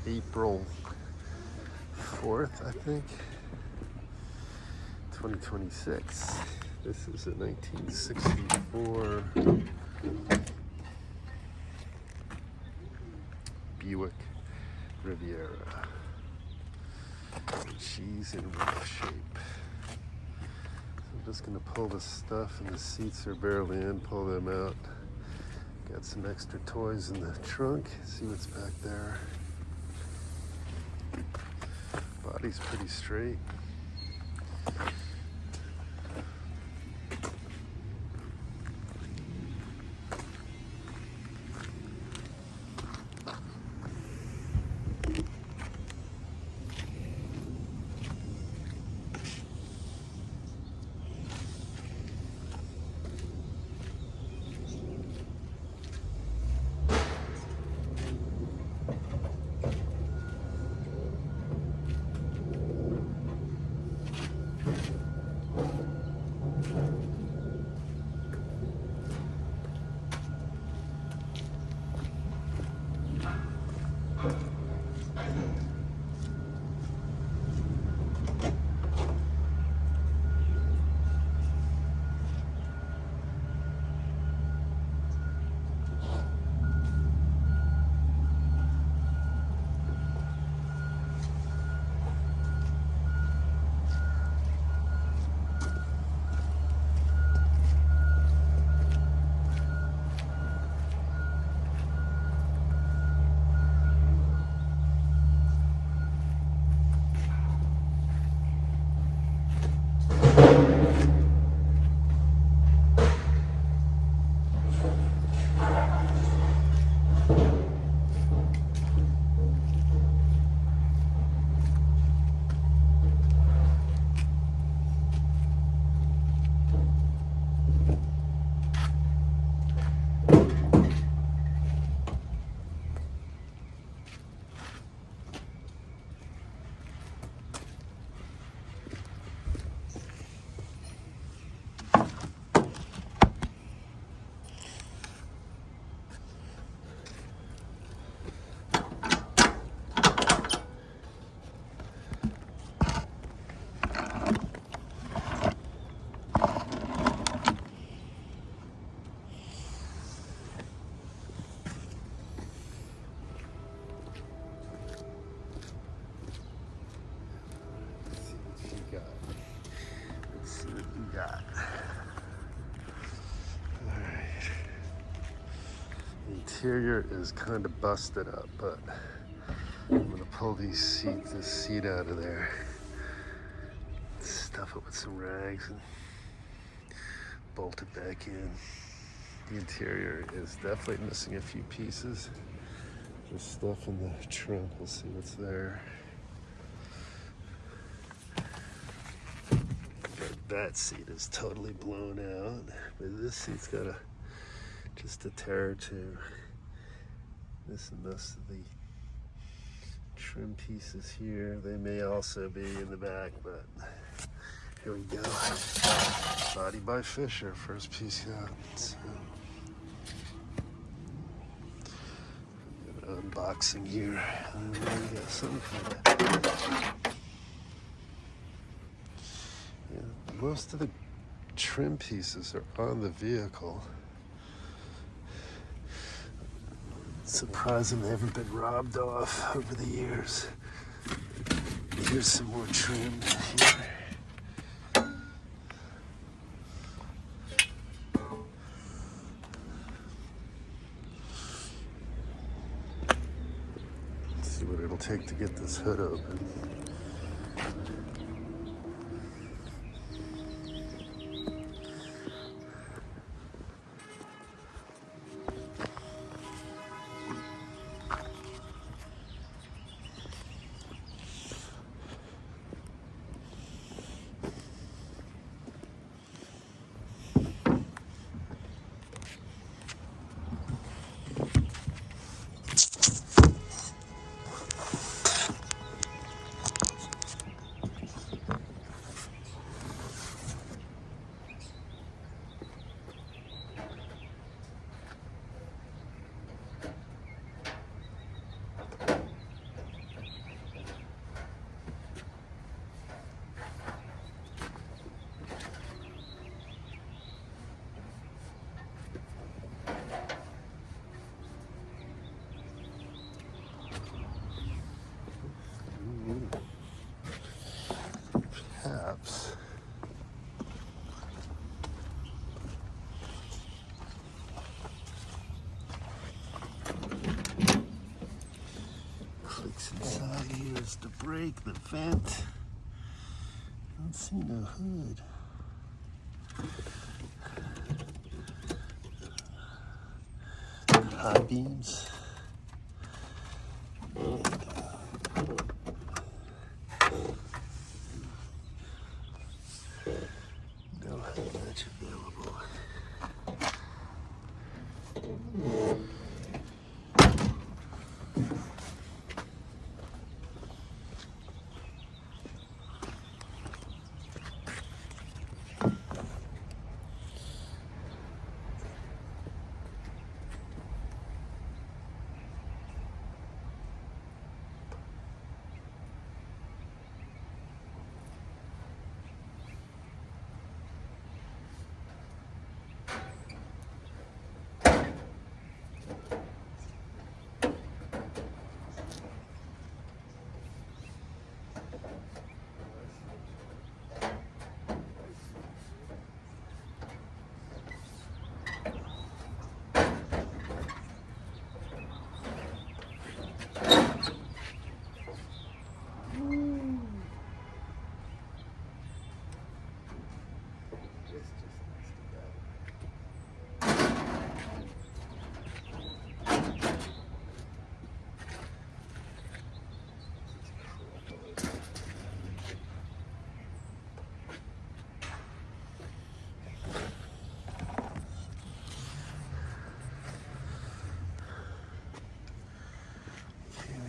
April 4th, I think, 2026. This is a 1964 Buick Riviera. She's in rough shape. I'm just gonna pull the stuff, and the seats are barely in, pull them out. Got some extra toys in the trunk, see what's back there. Body's pretty straight. Let's see what you got. Alright. The interior is kind of busted up, but I'm gonna pull this seat out of there. Stuff it with some rags and bolt it back in. The interior is definitely missing a few pieces. There's stuff in the trunk, we'll see what's there. That seat is totally blown out, but this seat's got just a tear or two. This and most of the trim pieces here, they may also be in the back, but here we go. Body by Fisher, first piece out. So, unboxing here. And then we got some kind of. Most of the trim pieces are on the vehicle. Surprising they haven't been robbed off over the years. Here's some more trim here. Let's see what it'll take to get this hood open. just the brake, the vent. Don't see no hood. High beams. No hood latch available.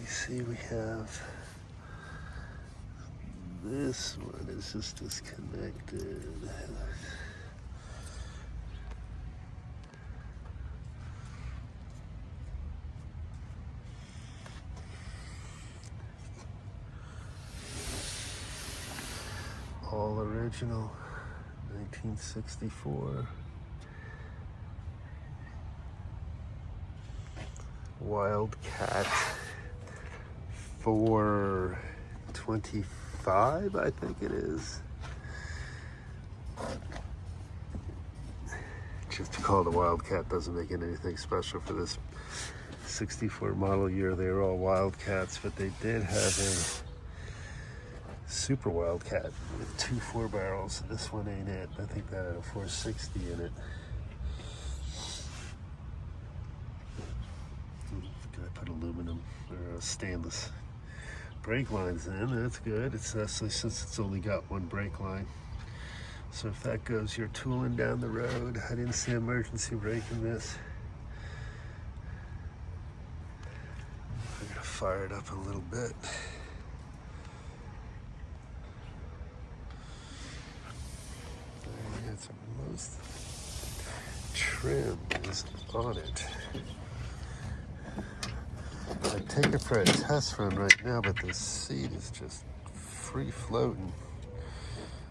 See, we have this one is just disconnected. All original, 1964. Wildcat. 425, I think it is. Just to call it a Wildcat doesn't make it anything special for this 64 model year. They were all Wildcats, but they did have a Super Wildcat with 2 4-barrels. This one ain't it. I think that had a 460 in it. I put aluminum or stainless brake lines in. That's good. It's especially since it's only got one brake line. So if that goes, you're tooling down the road. I didn't see emergency brake in this. I'm gonna fire it up a little bit. It's most trim is on it. I'd take it for a test run right now, but the seat is just free floating.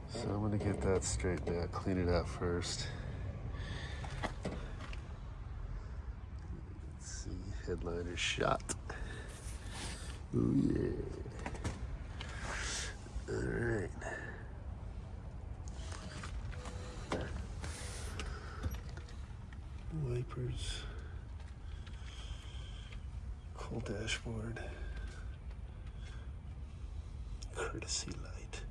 So I'm gonna get that straightened out, clean it out first. Let's see, headliner shot. Oh yeah. All right. Wipers. Cool dashboard. Courtesy light.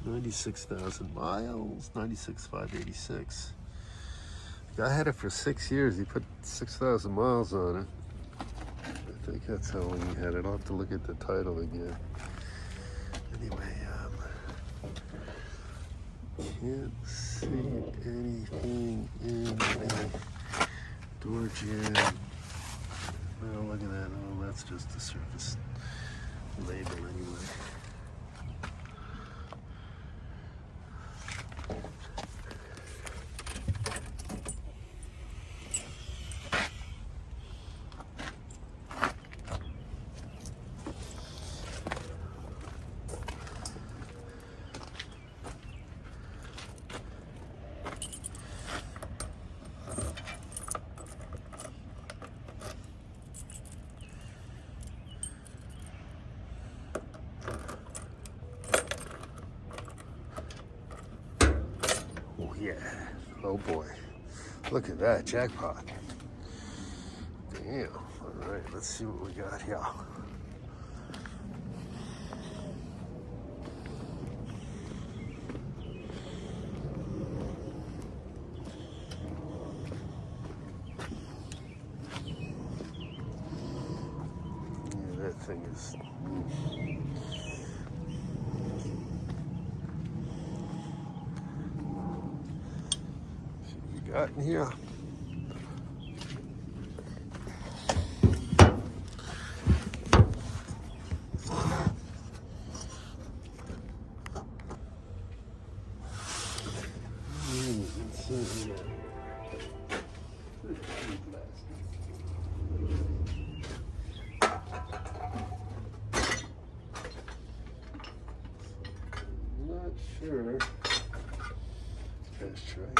$96,000 miles, 96,586. The guy had it for 6 years. He put 6,000 miles on it. I think that's how long he had it. I'll have to look at the title again. Anyway, can't see anything in the door jam. Oh, look at that. Oh, that's just the surface label anyway. Oh yeah, oh boy, look at that, jackpot. Damn. All right, let's see what we got here. Yeah, that thing is... See what we got in here. Not sure. Let's try.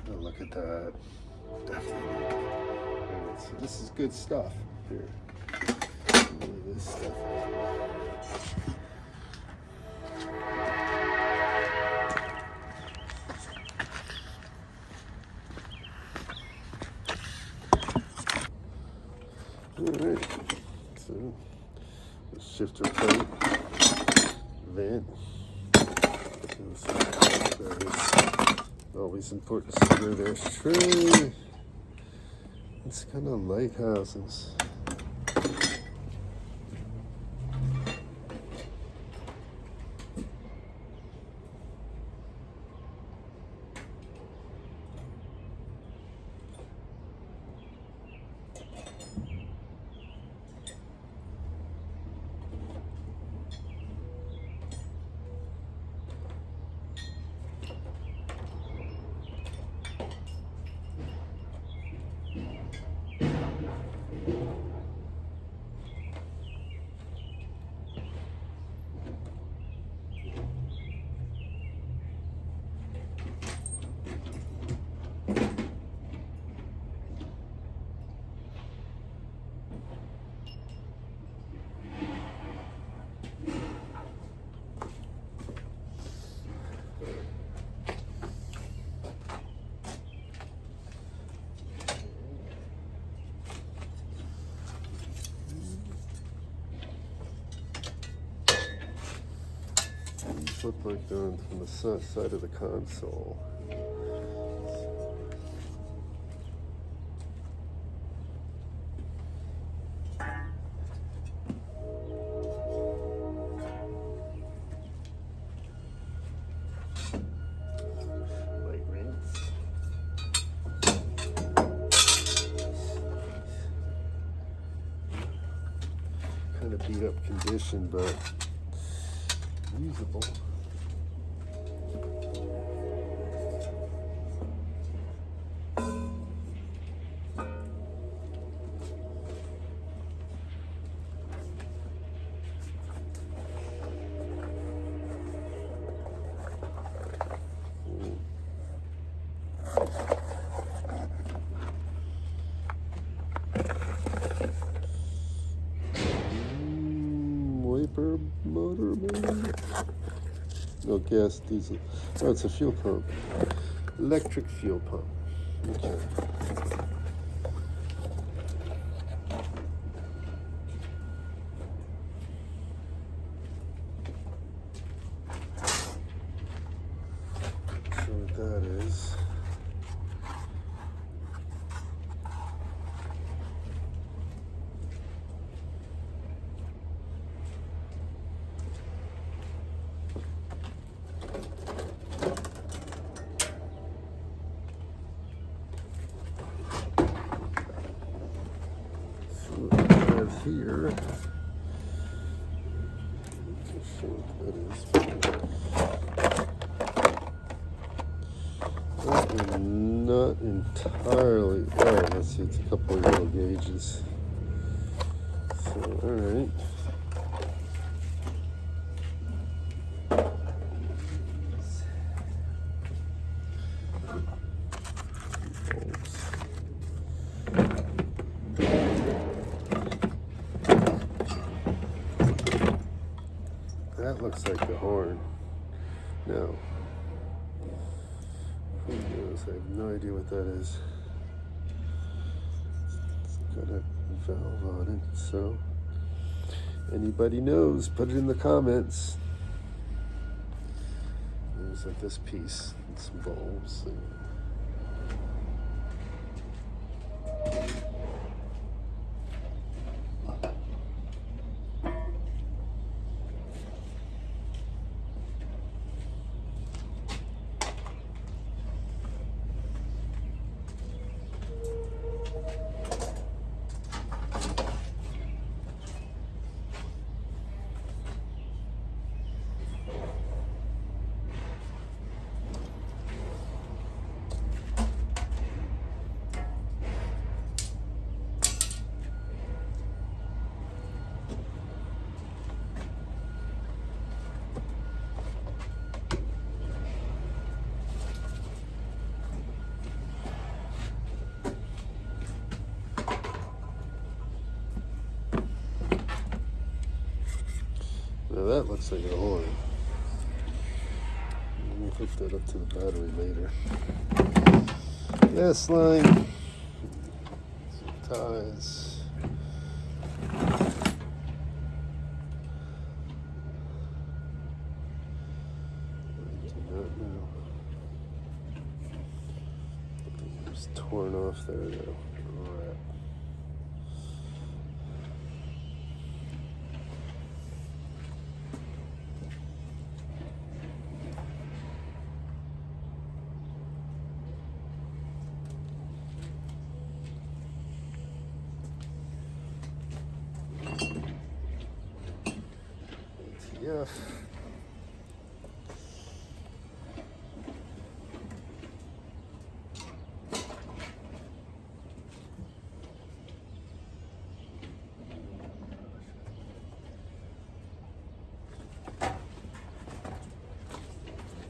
Oh, look at that. Definitely. Alright, so this is good stuff here. This stuff. Alright, so the shifter plate, vent. Always important to secure their tray. It's kind of lighthouses. These look like they're on from the side of the console. Light rinse. Kind of beat up condition, but usable. Wiper motor, maybe? No, gas, diesel. Oh, it's a fuel pump. Electric fuel pump. Okay. So what that is. Here, show what that is. That is not entirely. Oh, let's see. It's a couple of little gauges. So, all right. That looks like the horn. No. Who knows? I have no idea what that is. It's got a valve on it, so anybody knows, put it in the comments. There's like this piece and some bulbs. Now that looks like a horn. We'll hook that up to the battery later. Gas line, some ties. I do not know. It was torn off there though. Alright. ATF.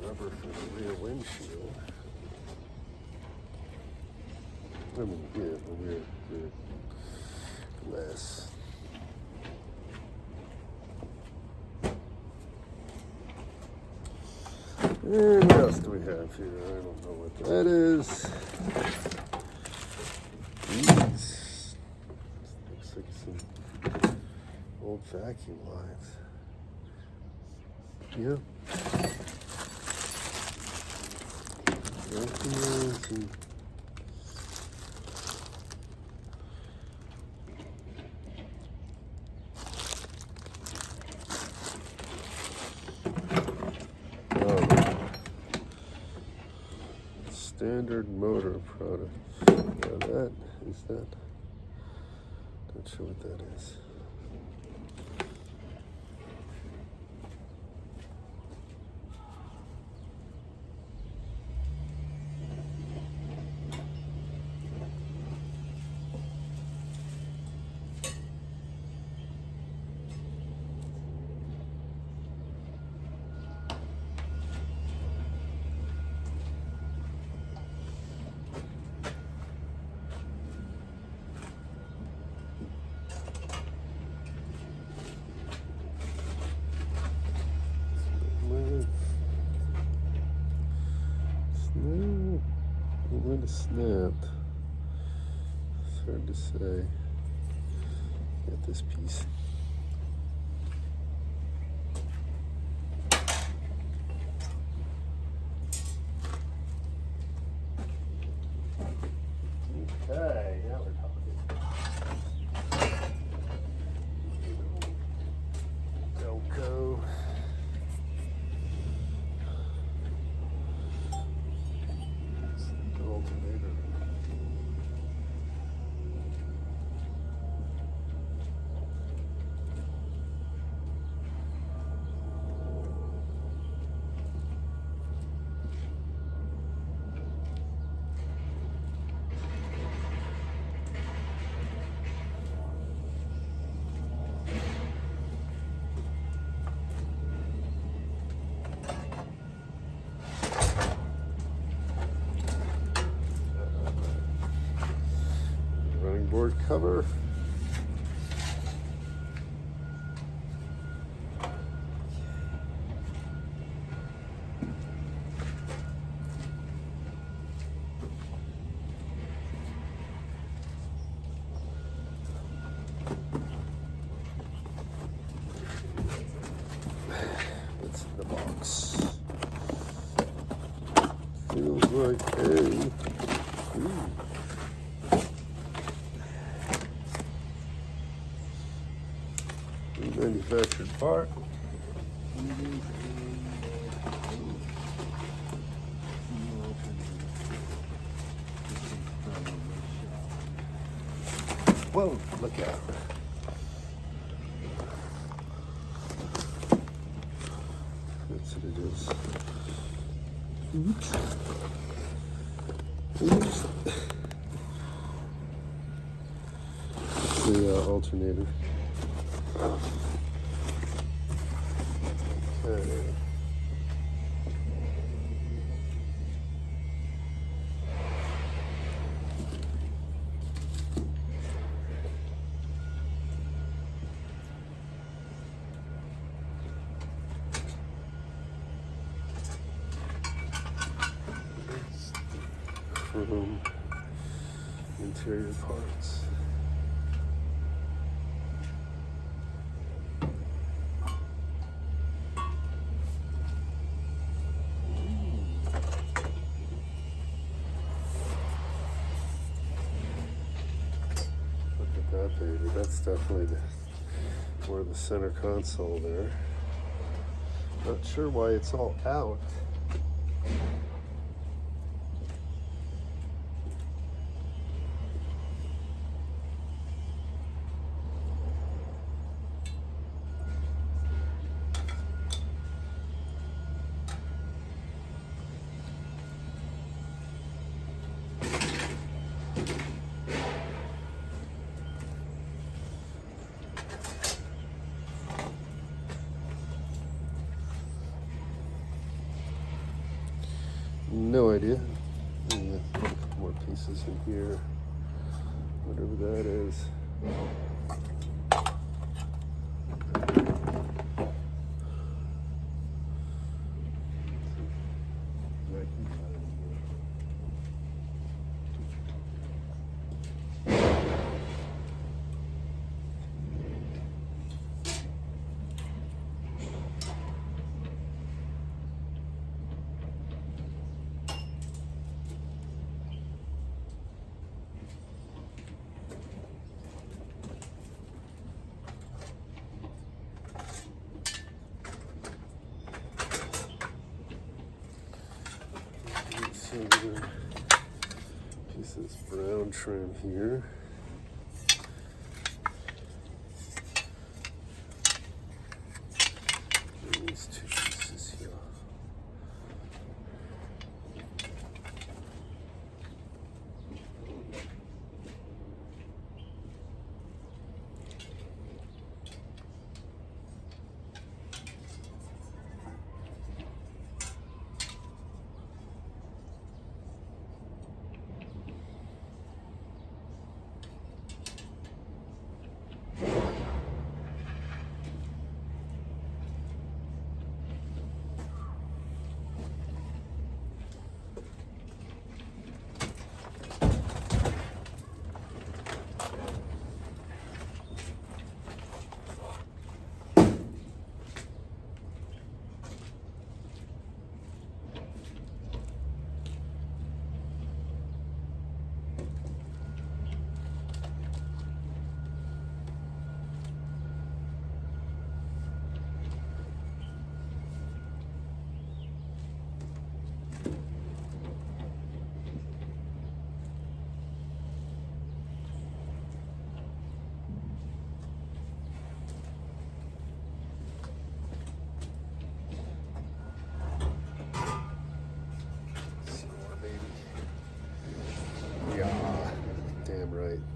Rubber for the rear windshield. I mean, yeah, the rear glass. And what else do we have here? I don't know what that is. These looks like some old vacuum lines. Yeah. Vacuum lines and standard motor product. Now that is that. Not sure what that is. When it snapped, it's hard to say. Get this piece. Okay, now we're talking. Delco. Alternator. Running board cover. like a manufactured part. Whoa, look out. That's what it is. Oops. Oops. It's the alternator. Okay. Chrome interior parts. Look at that baby. That's definitely more the center console there. Not sure why it's all out. No idea. Yeah, a couple more pieces in here. Whatever that is. Pieces brown trim here. And these two pieces here.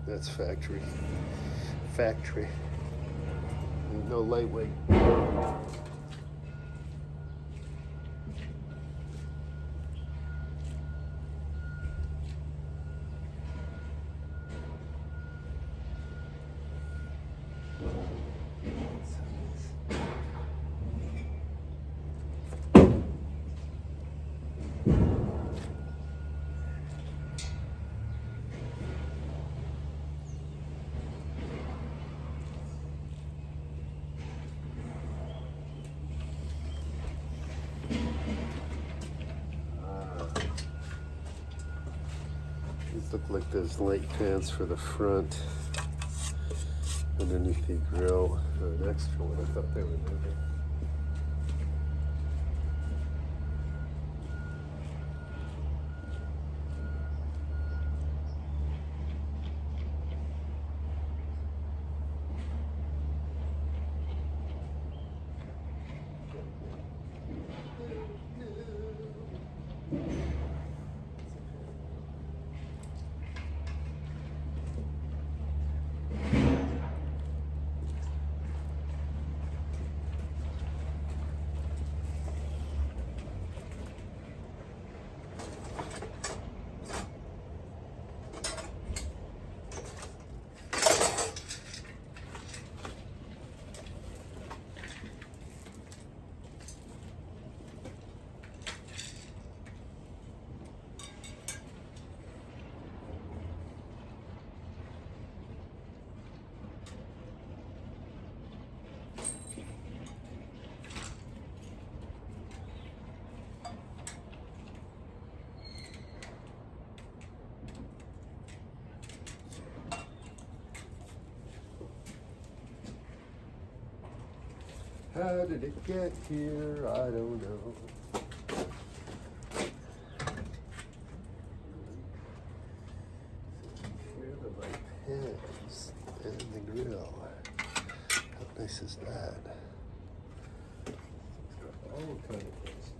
That's factory. Factory. No lightweight. Look like those light pans for the front underneath the grill are an extra one. I thought they were moving. How did it get here? I don't know. Here are the light pans and the grill. How nice is that? It's got all kind of places.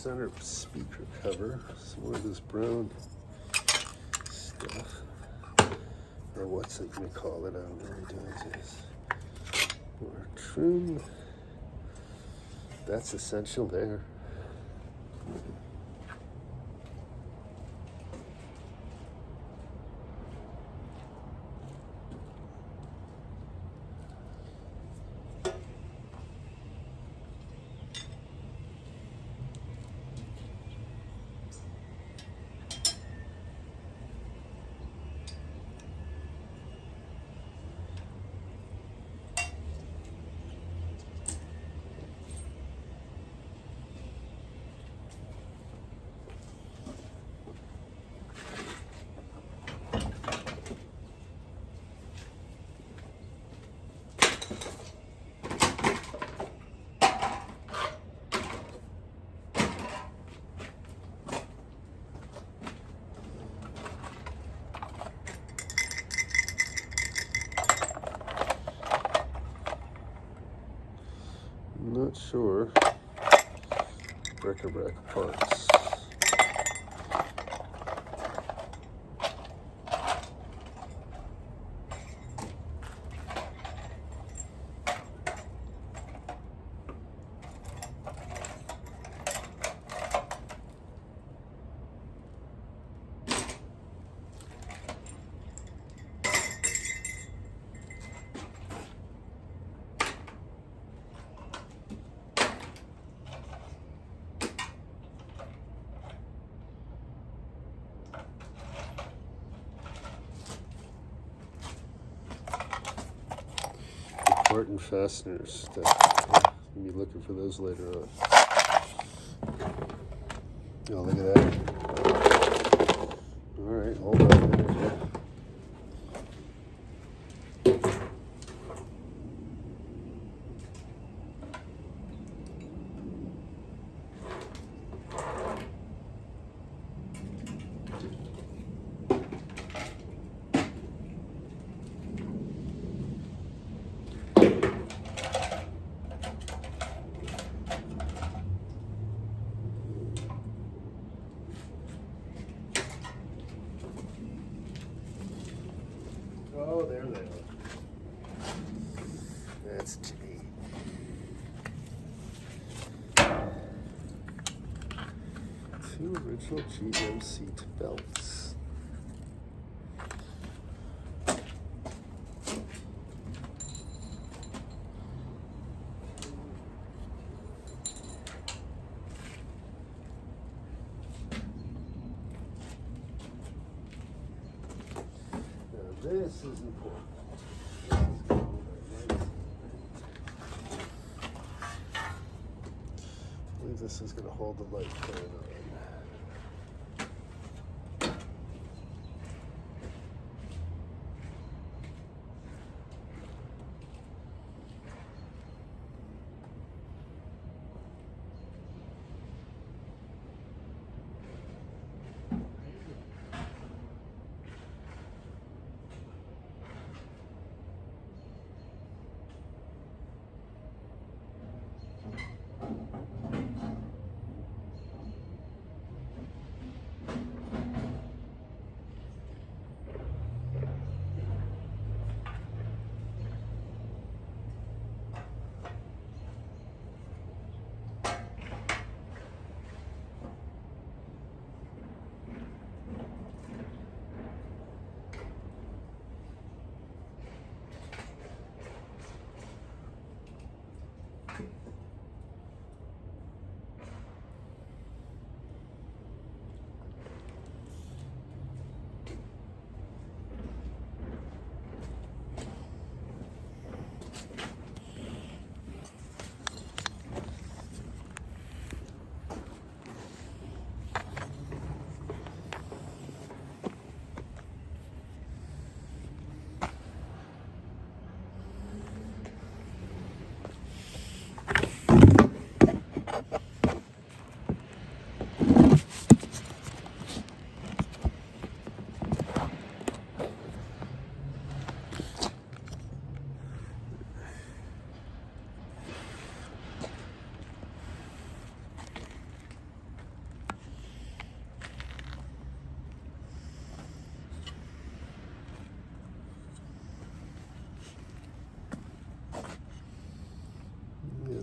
Center speaker cover, some more of this brown stuff, or what's it gonna call it? I don't know what it is. More trim. That's essential there. Not sure. Bric-a-brac parts. important fasteners that we'll be looking for those later on. Oh, look at that. All right, hold on. Oh, there they are. That's neat. Two original GM seat belts. Now this is important. I believe this is going to hold the light fan on.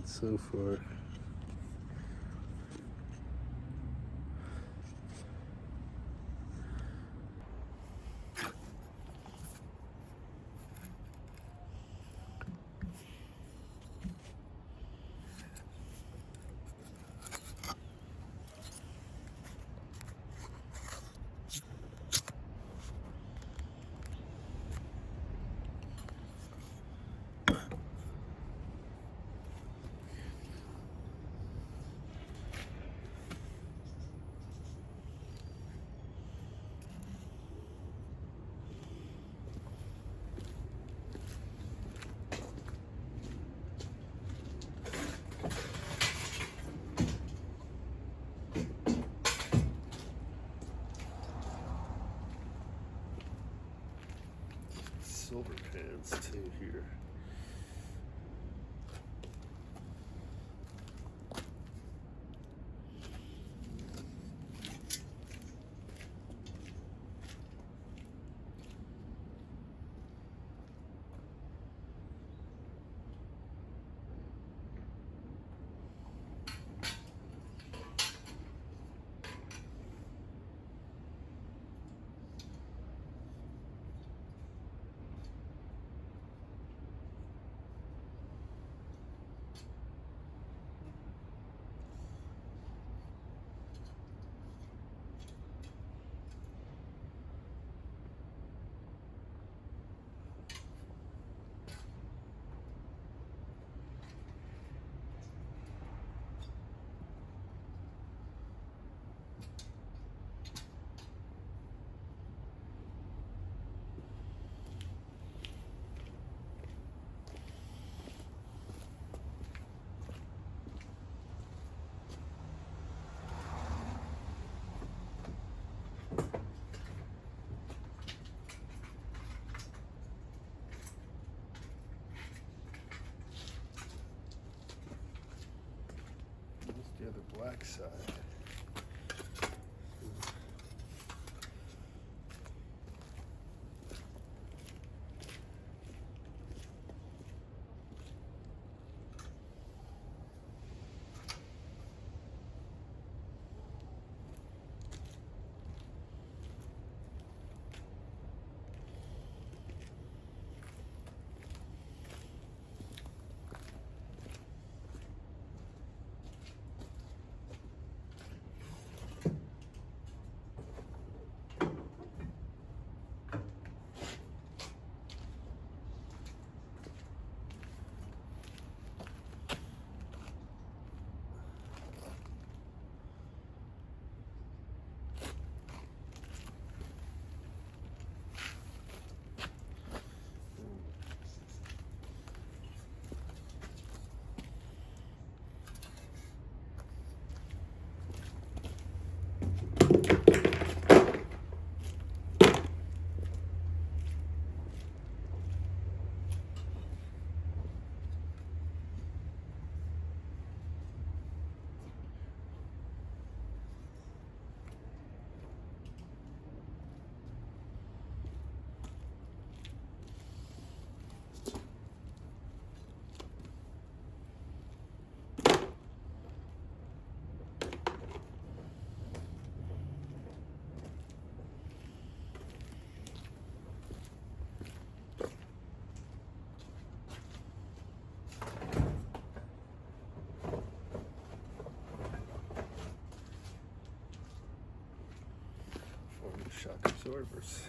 So far. Silver pans too here. side. Shock absorbers.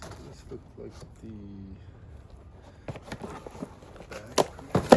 So this looks like the back piece.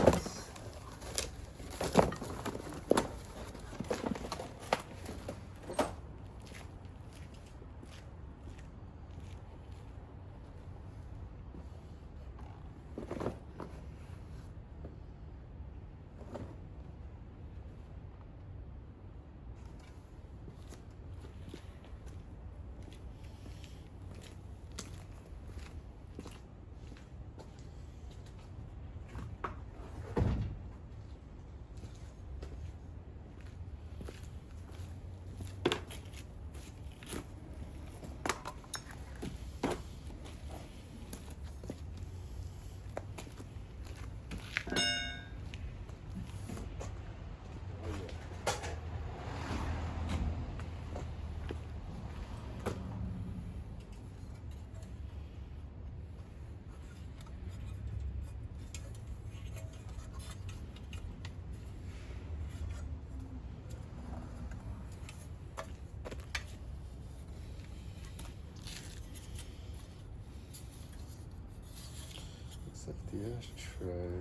Looks like the ashtray.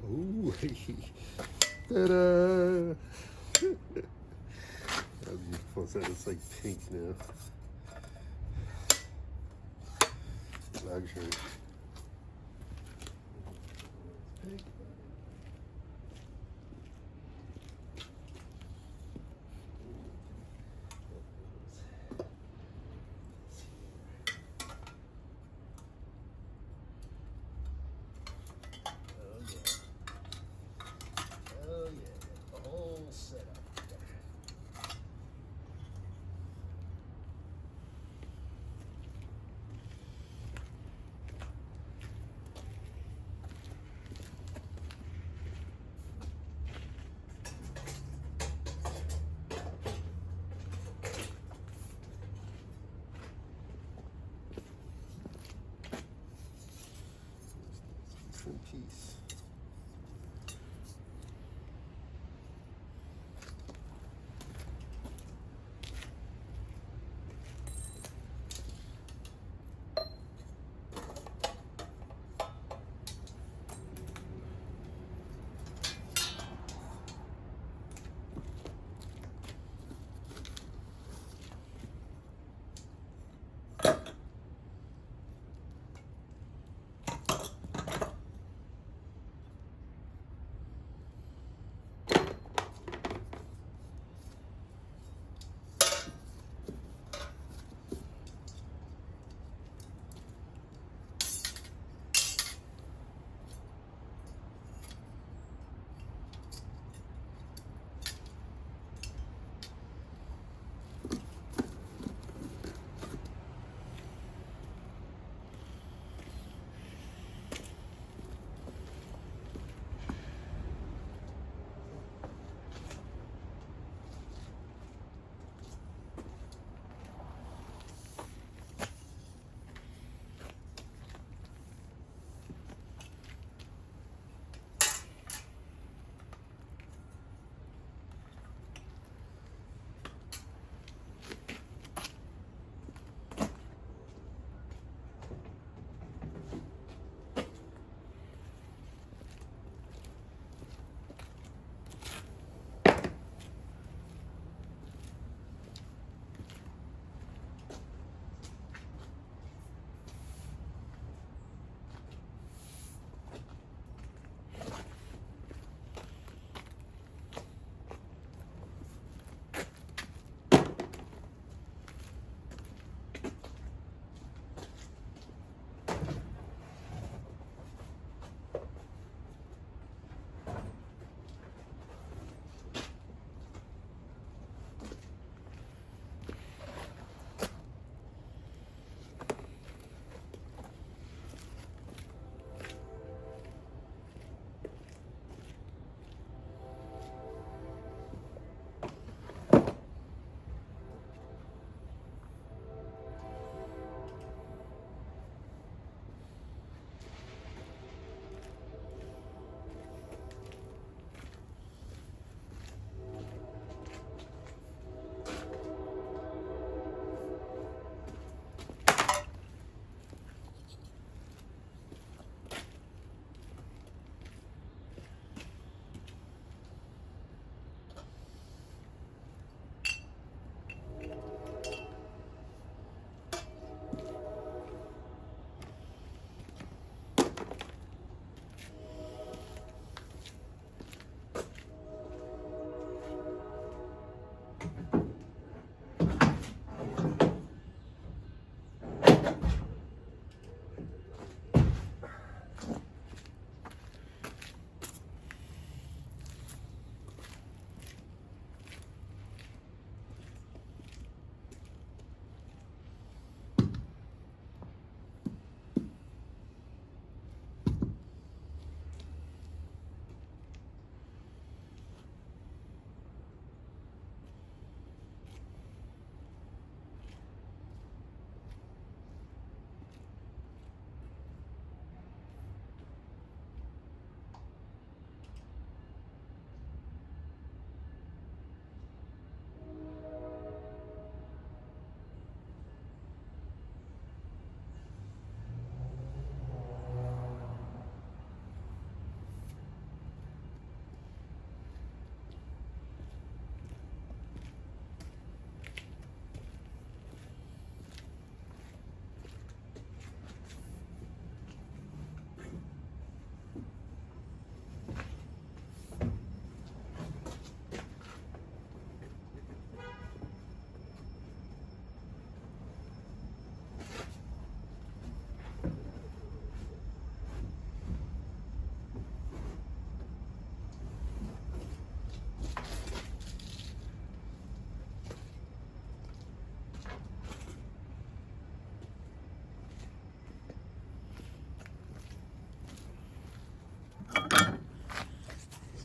Ooh, ta-da! How beautiful is that? It's like pink now. Luxury. Pink. In peace.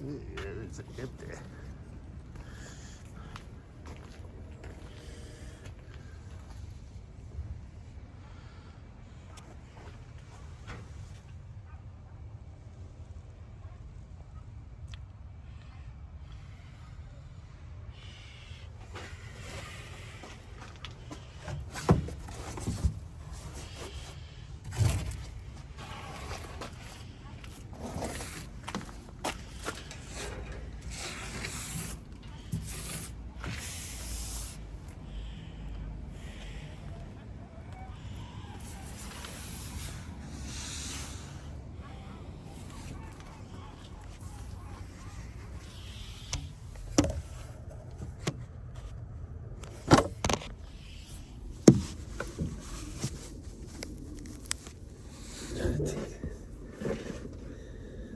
Yeah, there's a hip there.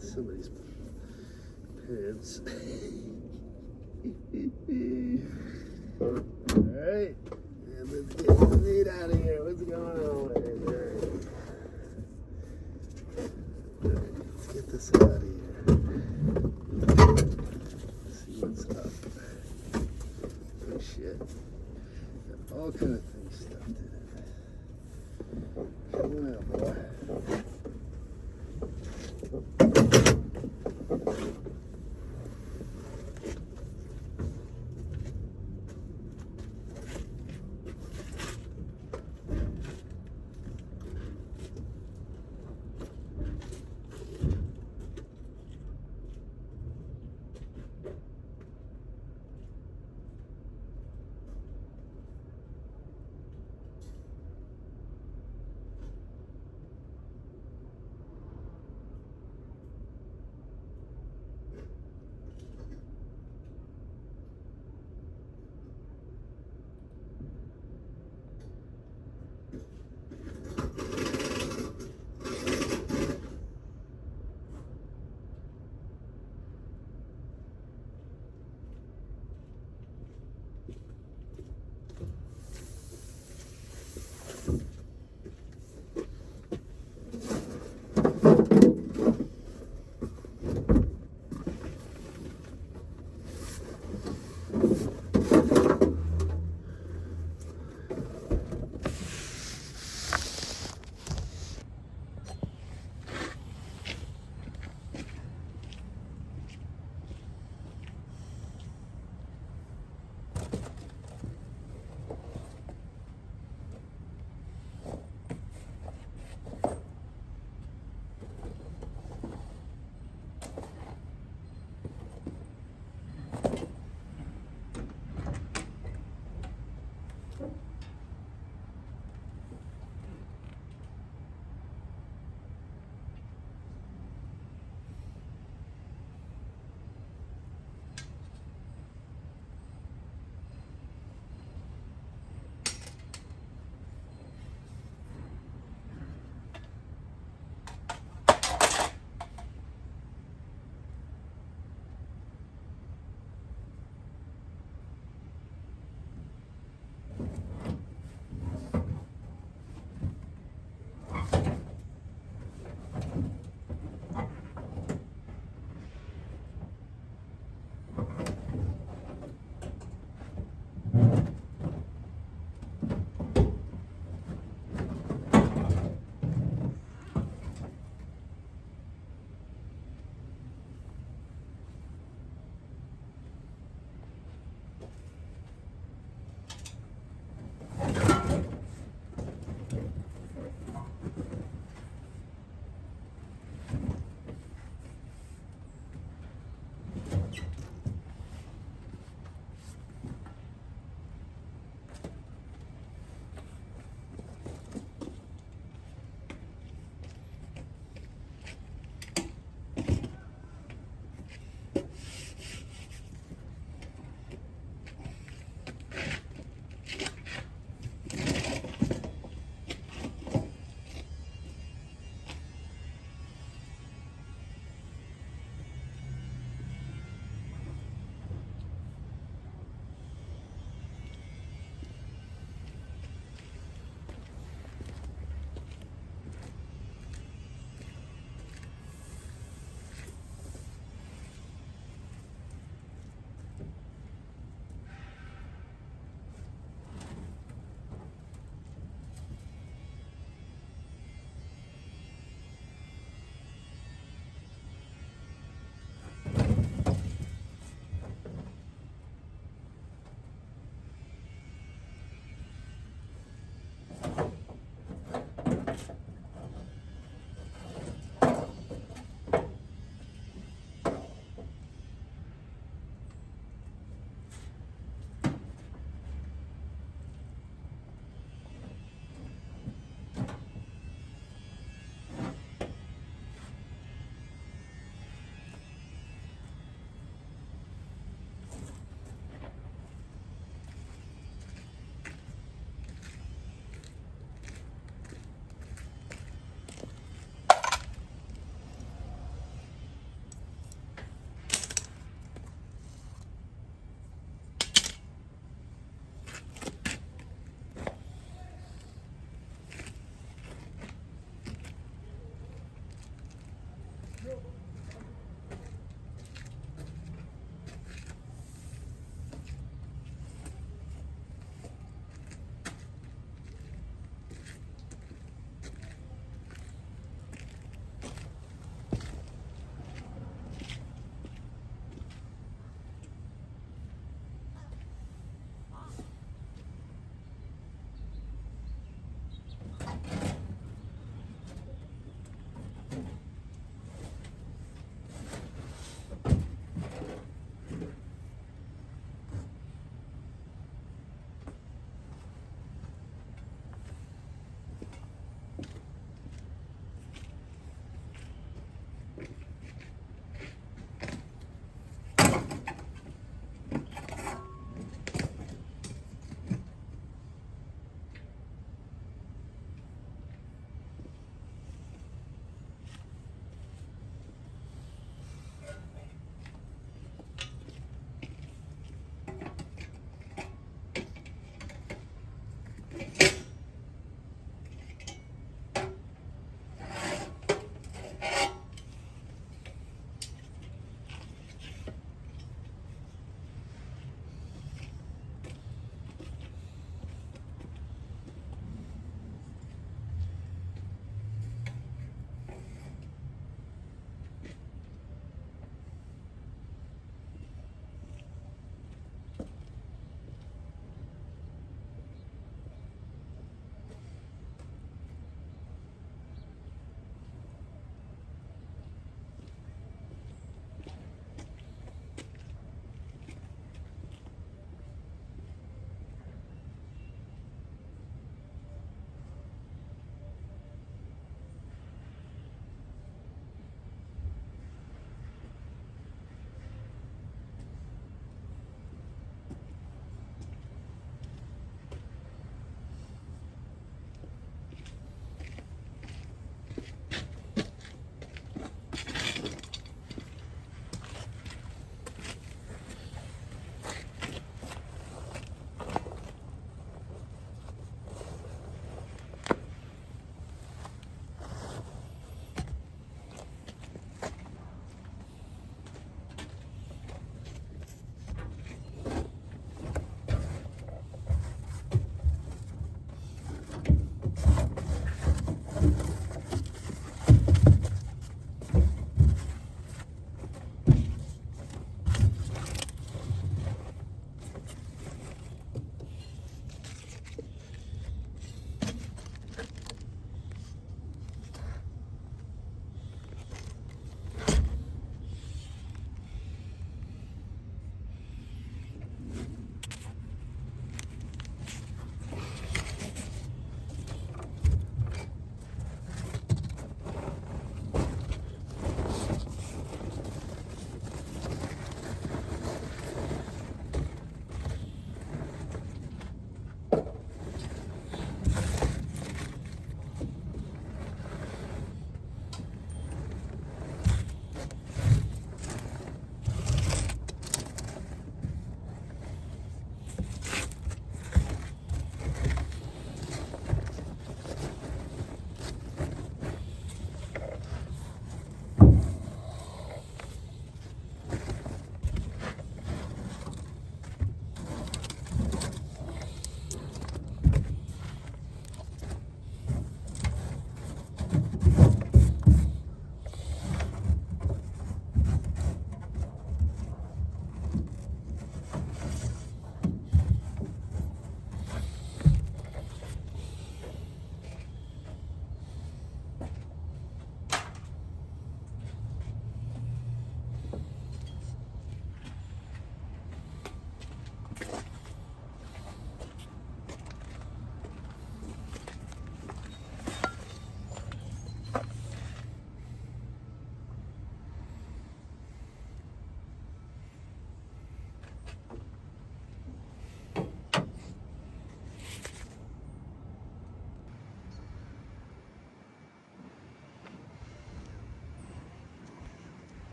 Somebody's pants. Alright, and let's get the meat out of here. What's going on with it? Alright, let's get this out of here. See what's up. Oh shit. Got all kind of things stuffed in it. Come on, boy.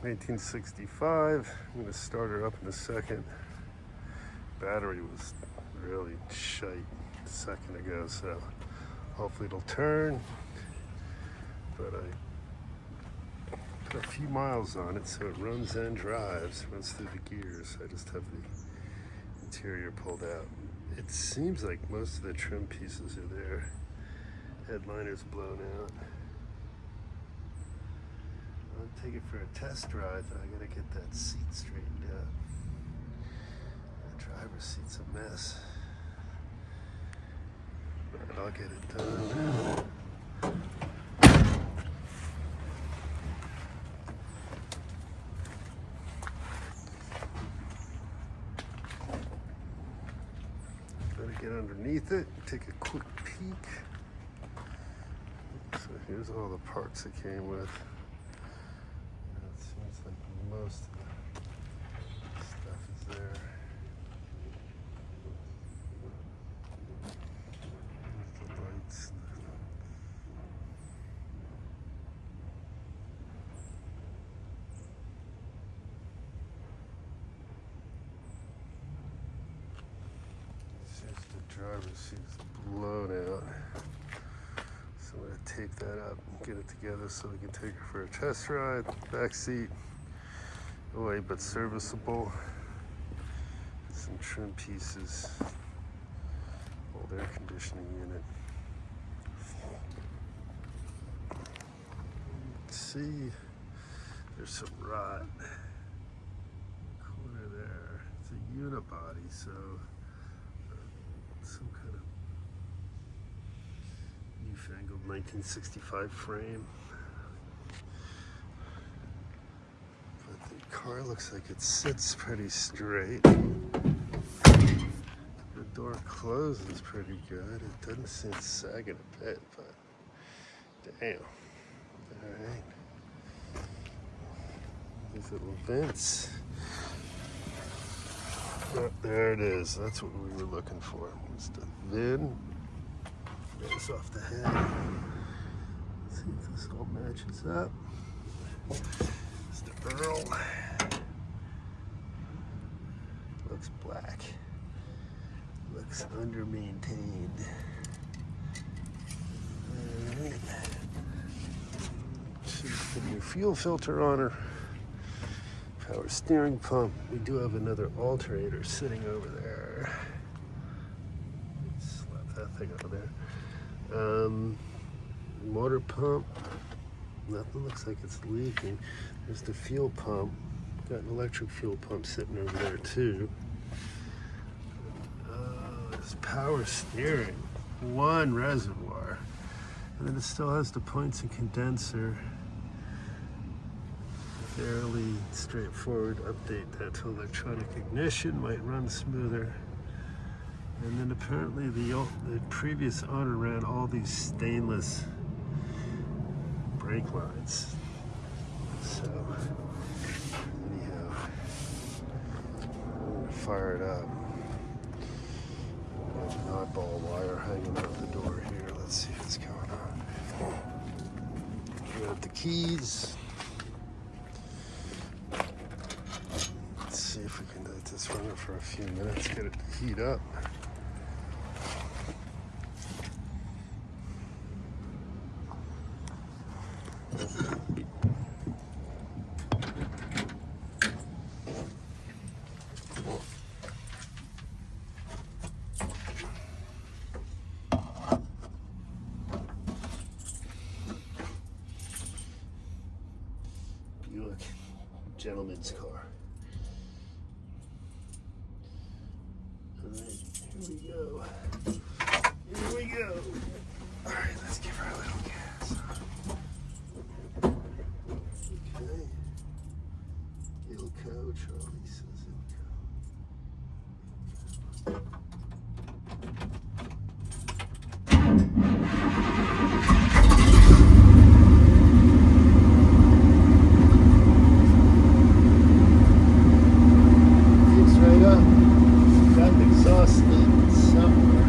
1965. I'm going to start her up in a second. Battery was really shite a second ago, so hopefully it'll turn. But I put a few miles on it, so it runs and drives, runs through the gears. I just have the interior pulled out. It seems like most of the trim pieces are there. Headliner's blown out. I'll take it for a test drive, but I gotta get that seat straightened out. The driver's seat's a mess. But I'll get it done. Better get underneath it, take a quick peek. So here's all the parts it came with. It seems like most of the stuff is there. There's the lights. The driver's seat is blown out. So I'm going to tape that up and get it together so we can take her for a test ride. Back seat, away but serviceable. Some trim pieces. Old air conditioning unit. Let's see, there's some rot. Corner there. It's a unibody, so some kind of newfangled 1965 frame. But the car looks like it sits pretty straight. The door closes pretty good. It doesn't seem sagging a bit, but damn. Alright. These little vents. Oh, there it is. That's what we were looking for. It's the vid. There's off the head. Let's see if this all matches up. It's the Earl. Looks black. Looks under-maintained. Alright. Should put a new fuel filter on her. Power steering pump. We do have another alternator sitting over there. Slap that thing out of there. Motor pump. Nothing looks like it's leaking. There's the fuel pump. Got an electric fuel pump sitting over there too. There's power steering. One reservoir. And then it still has the points and condenser. Fairly straightforward. Update that to electronic ignition, might run smoother. And then apparently the previous owner ran all these stainless brake lines. So anyhow, I'm gonna fire it up. Got an oddball wire hanging out the door here. Let's see what's going on. We got the keys. See if we can let this run for a few minutes, get it to heat up. Buick gentleman's car. Alright, here we go. Here we go. Alright, let's give her a little gas. Okay. Ilco, Charlie says Ilco. Keeps right up. Got an exhaust leak somewhere.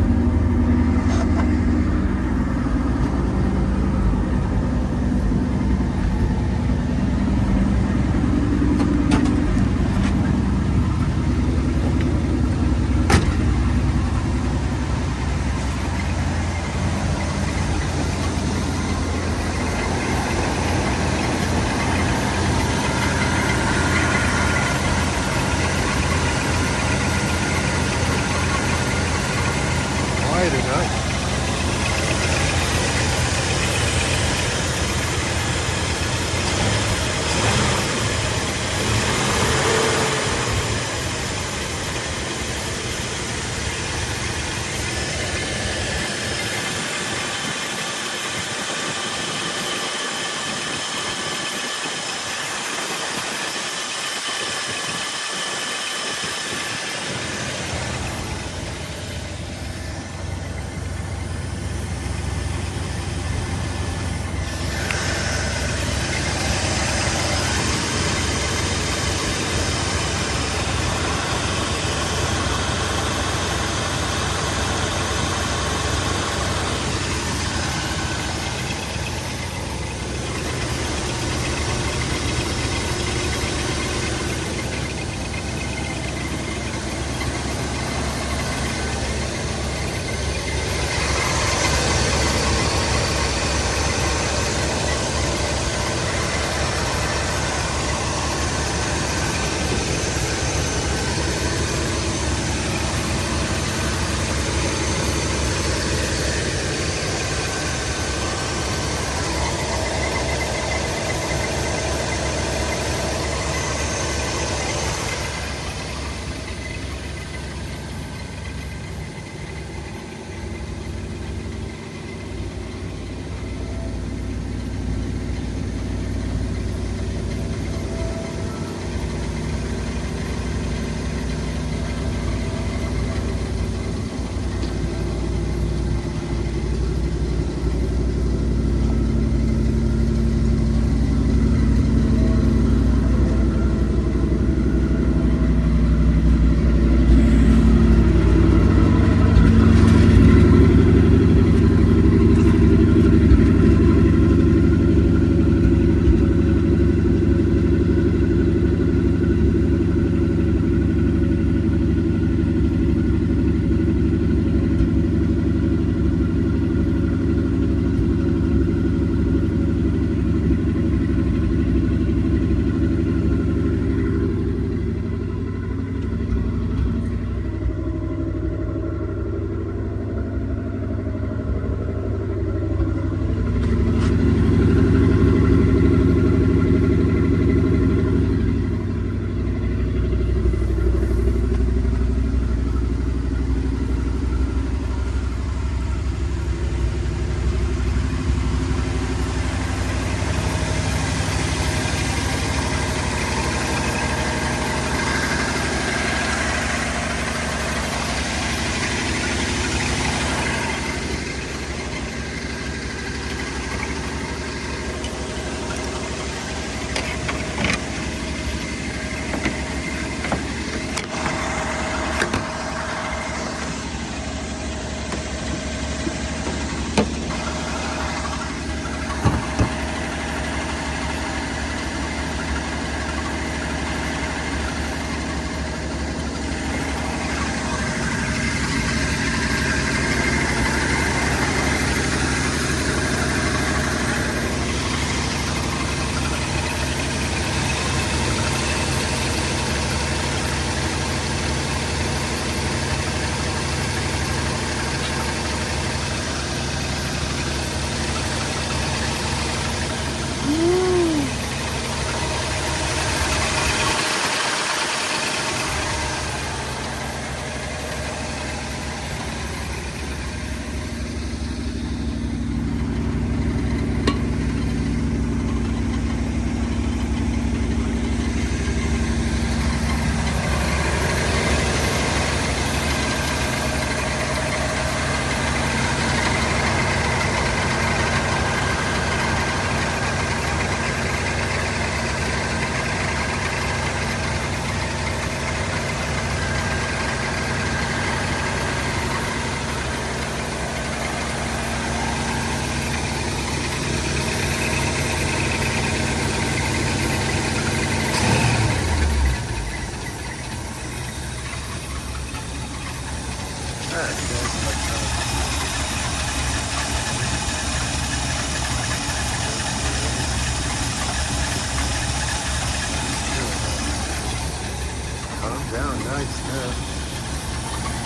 Calm down, nice now.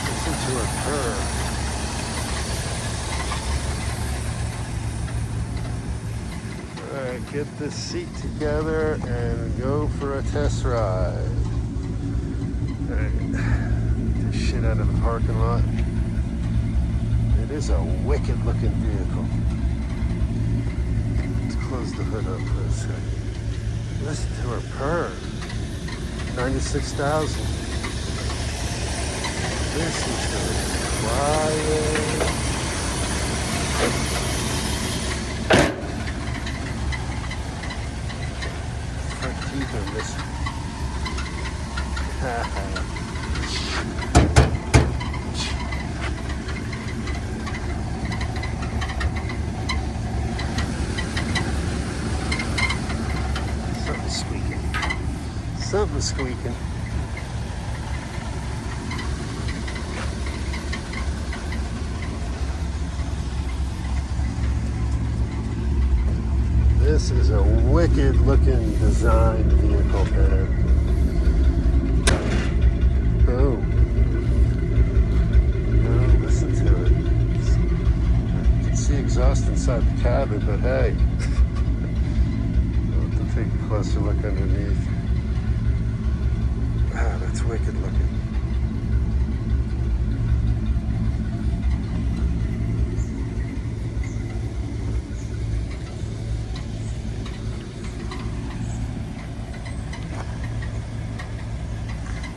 Listen to her purr. Alright, get this seat together and go for a test ride. Alright, get this shit out of the parking lot. It is a wicked looking vehicle. Let's close the hood up for a second. Listen to her purr. 96,000. Listen to it. Quiet. Front teeth are missing. Something's squeaking. Something's squeaking. This is a wicked looking designed vehicle, man. Oh. No, listen to it. You can see exhaust inside the cabin, but hey. I'll have to take a closer look underneath. Wow, that's wicked looking.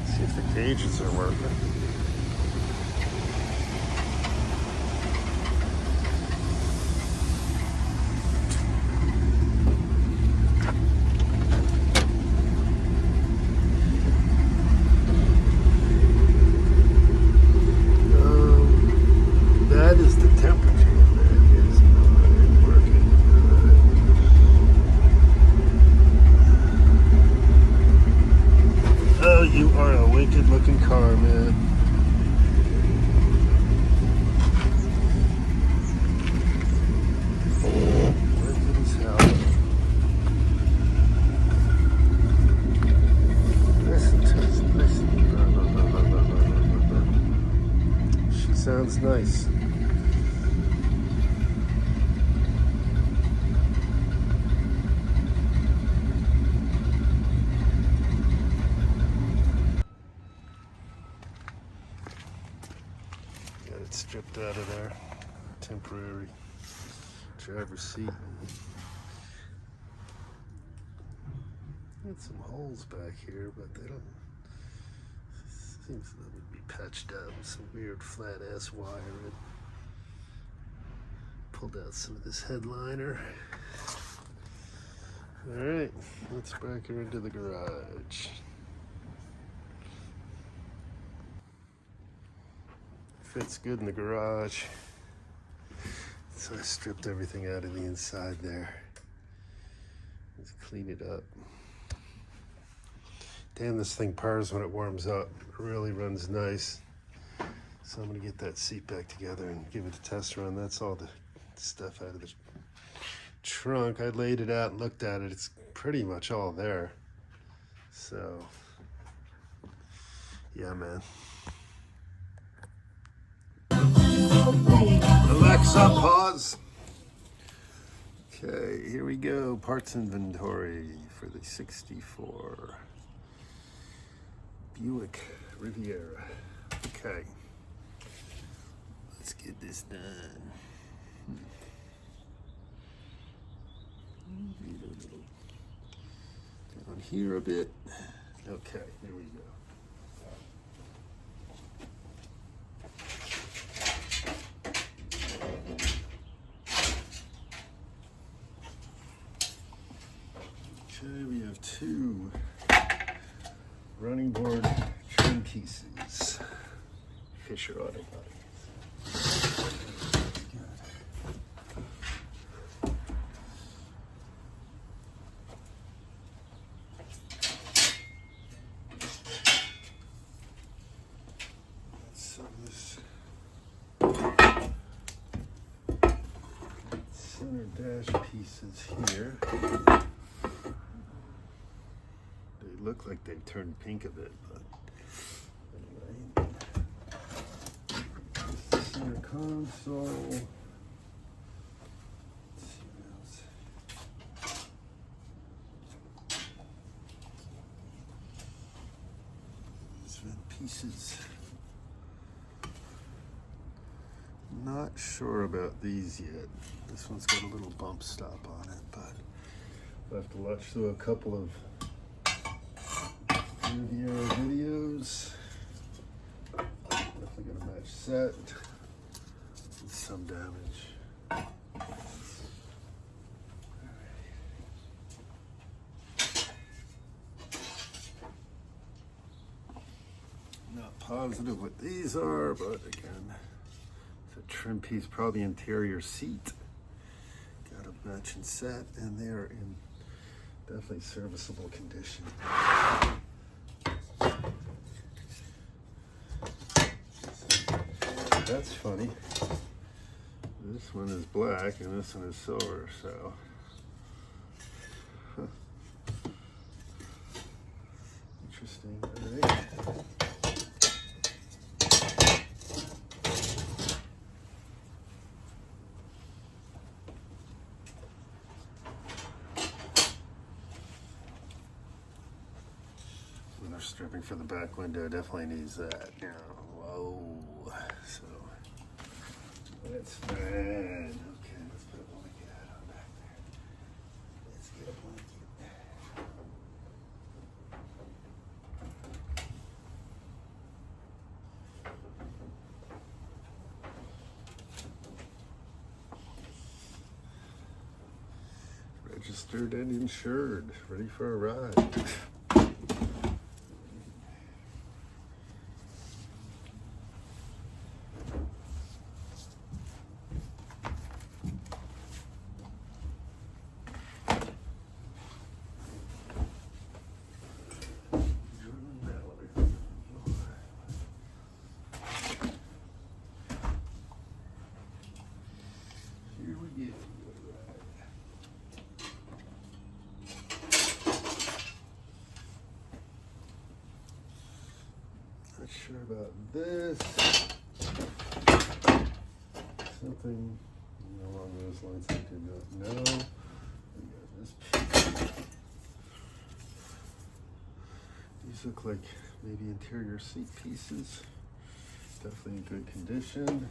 See if the gauges are working. That is the temperature. That is not working. Oh, you are a wicked looking car, man. Wicked as hell. Listen to this. Listen. She sounds nice. Got it stripped out of there. Temporary driver's seat. Got some holes back here, but they don't. Seems that would be patched up with some weird flat ass wiring. Pulled out some of this headliner. Alright, let's back her into the garage. Fits good in the garage. So I stripped everything out of the inside there. Let's clean it up. Damn, this thing purrs when it warms up. It really runs nice. So I'm gonna get that seat back together and give it a test run. That's all the stuff out of the trunk. I laid it out and looked at it. It's pretty much all there. So, yeah, man. Alexa, pause. Okay, here we go. Parts inventory for the 64 Buick Riviera. Okay, let's get this done. Down here a bit. Okay, here we go. Okay, we have two running board trim pieces. Fisher Auto Body. Some of this center dash pieces here. They look like they've turned pink a bit, but anyway. Center console. Let's see what else. These vent pieces. Not sure about these yet. This one's got a little bump stop on it, but I'll have to watch through a couple of Riviera videos. Definitely got a match set. With some damage. Not positive what these are, but again, it's a trim piece, probably interior seat. Got a matching set, and they are in definitely serviceable condition. That's funny. This one is black and this one is silver, so. Huh. Interesting, all right. Window stripping for the back window definitely needs that. Yeah. Whoa. So that's fine. Okay, let's put a blanket on back there. Let's get a blanket. Registered and insured, ready for a ride. Not sure about this. Something along those lines I do not know. We got this piece. These look like maybe interior seat pieces. Definitely in good condition.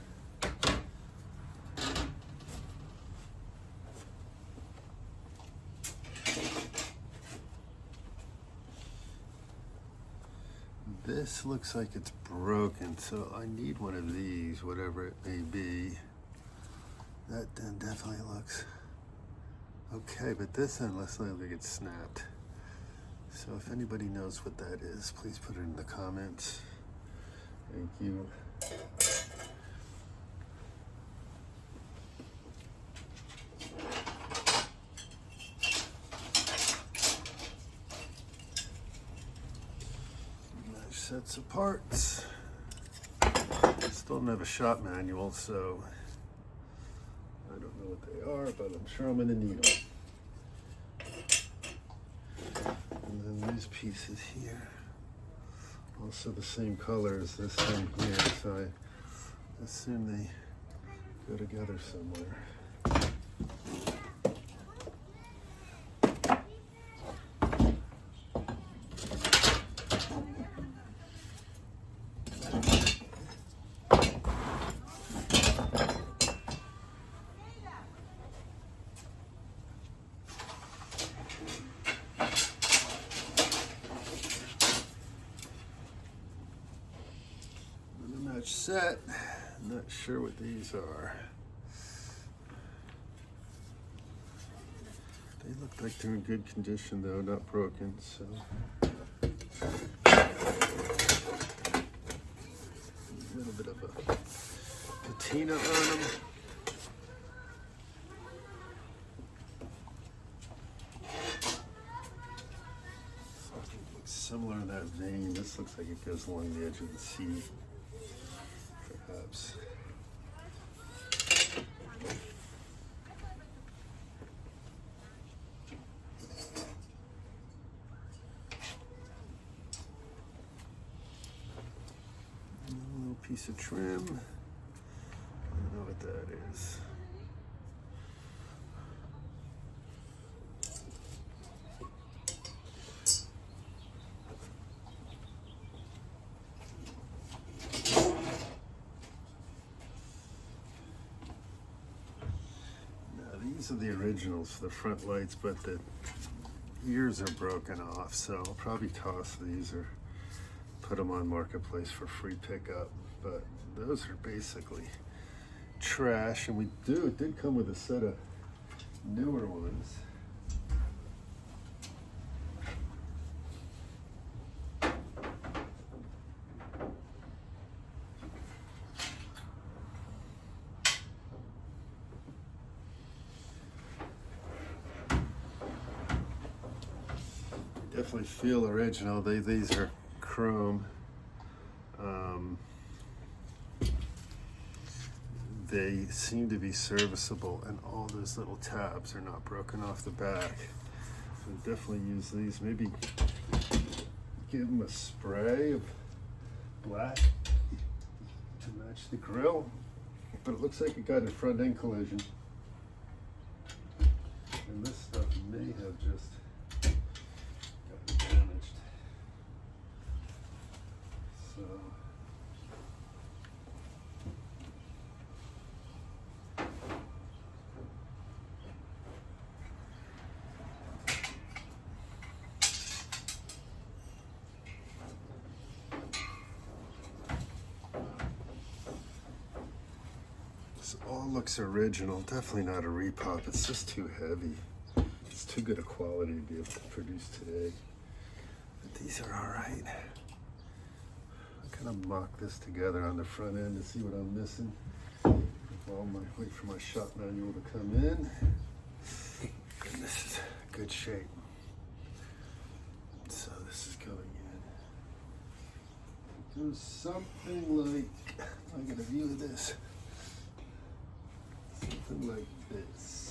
This looks like it's broken, so I need one of these, whatever it may be. That then definitely looks okay, but this end looks like it's snapped. So if anybody knows what that is, please put it in the comments. Thank you. Sets of parts. Still don't have a shop manual, so I don't know what they are, but I'm sure I'm gonna need them. And then these pieces here, also the same color as this thing here, so I assume they go together somewhere. Set. Not sure what these are. They look like they're in good condition though, not broken, so. A little bit of a patina on them. Something looks similar in that vein. This looks like it goes along the edge of the seat. Perhaps. little piece of trim. I don't know what that is. Now these are the originals for the front lights, but the ears are broken off, so I'll probably toss these or put them on Marketplace for free pickup. But those are basically trash, and it did come with a set of newer ones. Definitely feel original. These are chrome. They seem to be serviceable, and all those little tabs are not broken off the back. So definitely use these. Maybe give them a spray of black to match the grill. But it looks like it got a front end collision. And this stuff may have just gotten damaged. So this all looks original. Definitely not a repop. It's just too heavy. It's too good a quality to be able to produce today. But these are all right. I'm gonna mock this together on the front end to see what I'm missing. While I wait for my shop manual to come in. And this is good shape. So this is going in. Do something like, I get a view of this. Something like this.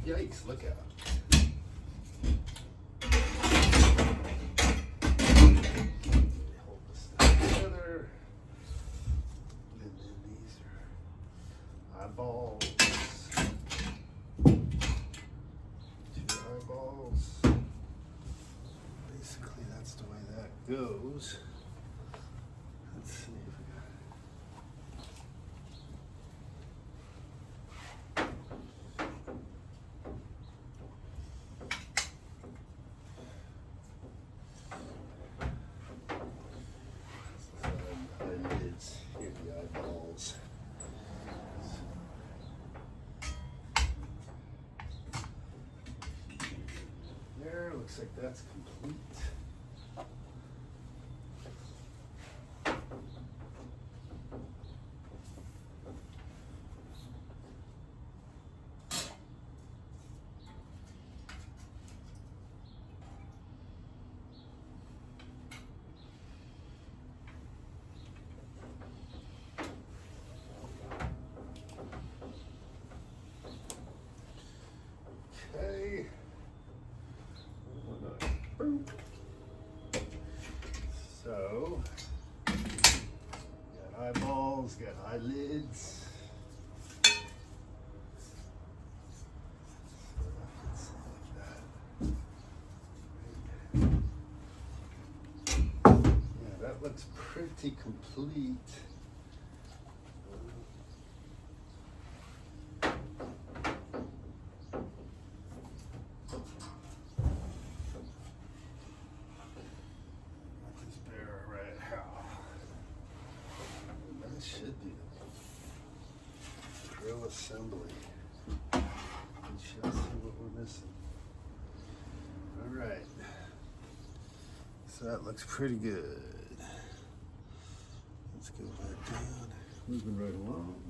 Yikes, look out. Hold this stuff together. And then these are eyeballs. 2 eyeballs. Basically, that's the way that goes. Let's see if we got it. Here are the eyeballs. There, looks like that's complete. Okay. So, got eyeballs, got eyelids. Yeah, that looks pretty complete. Should drill assembly. We shall see what we're missing. All right. So that looks pretty good. Let's go back down. Moving right along.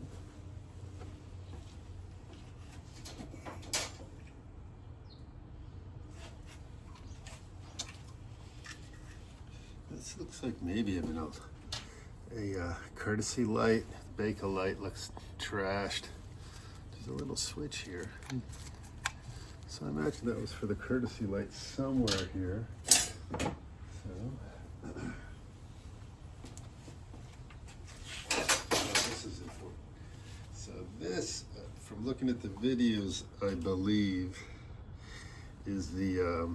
This looks like maybe a courtesy light. The Baker light looks trashed. There's a little switch here. So I imagine that was for the courtesy light somewhere here. This is important. So this, from looking at the videos, I believe, is the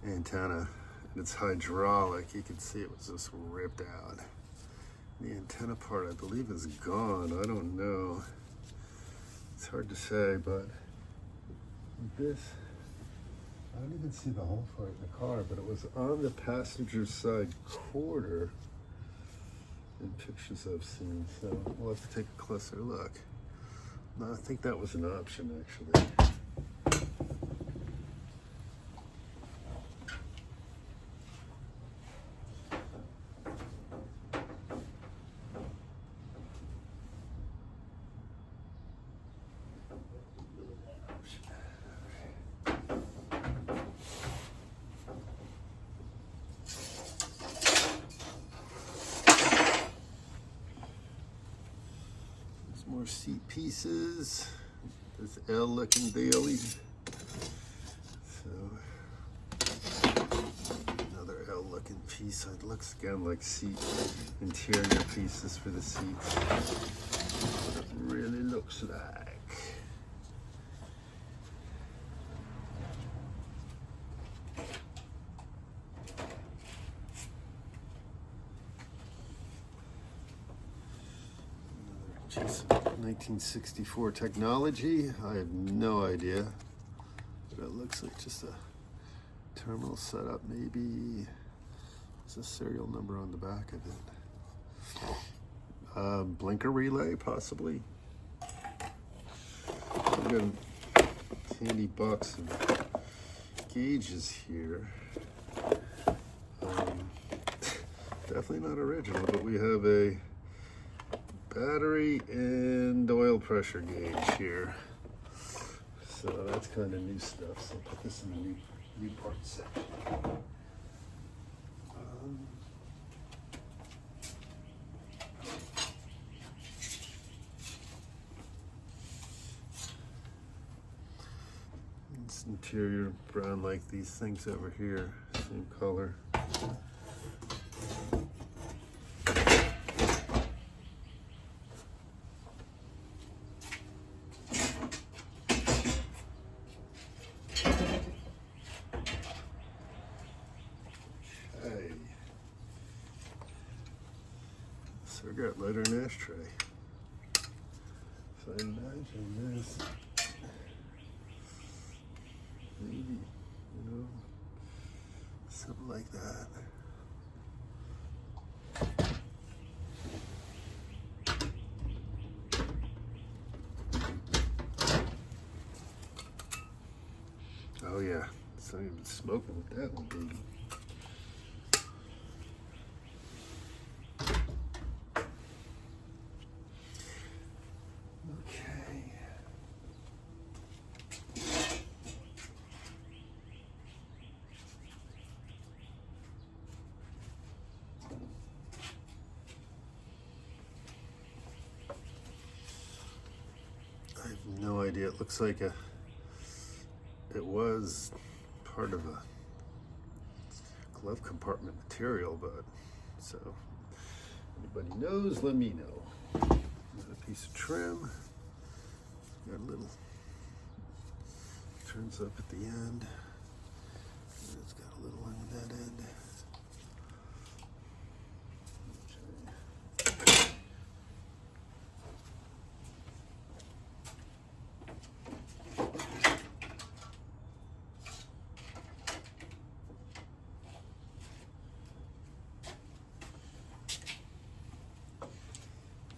antenna. It's hydraulic. You can see it was just ripped out. The antenna part, I believe, is gone. I don't know. It's hard to say, but this, I don't even see the hole for it in the car, but it was on the passenger side quarter in pictures I've seen. So we'll have to take a closer look. No, I think that was an option, actually. More seat pieces. This L-looking daily. So another L-looking piece. It looks again like seat interior pieces for the seats. What it really looks like. Piece of 1964 technology. I have no idea, but it looks like just a terminal setup. Maybe there's a serial number on the back of it. Blinker relay, possibly. I've got a handy box of gauges here. Definitely not original, but we have a battery and oil pressure gauge here. So that's kind of new stuff. So I'll put this in the new parts section. It's interior brown like these things over here, same color. Cigarette lighter and ashtray. So I imagine this, maybe, something like that. Oh yeah, it's not even smoking with that one, baby. I have no idea. It looks like it was part of a glove compartment material, but so anybody knows, let me know. Got a piece of trim. Got a little, turns up at the end. And it's got a little on that end.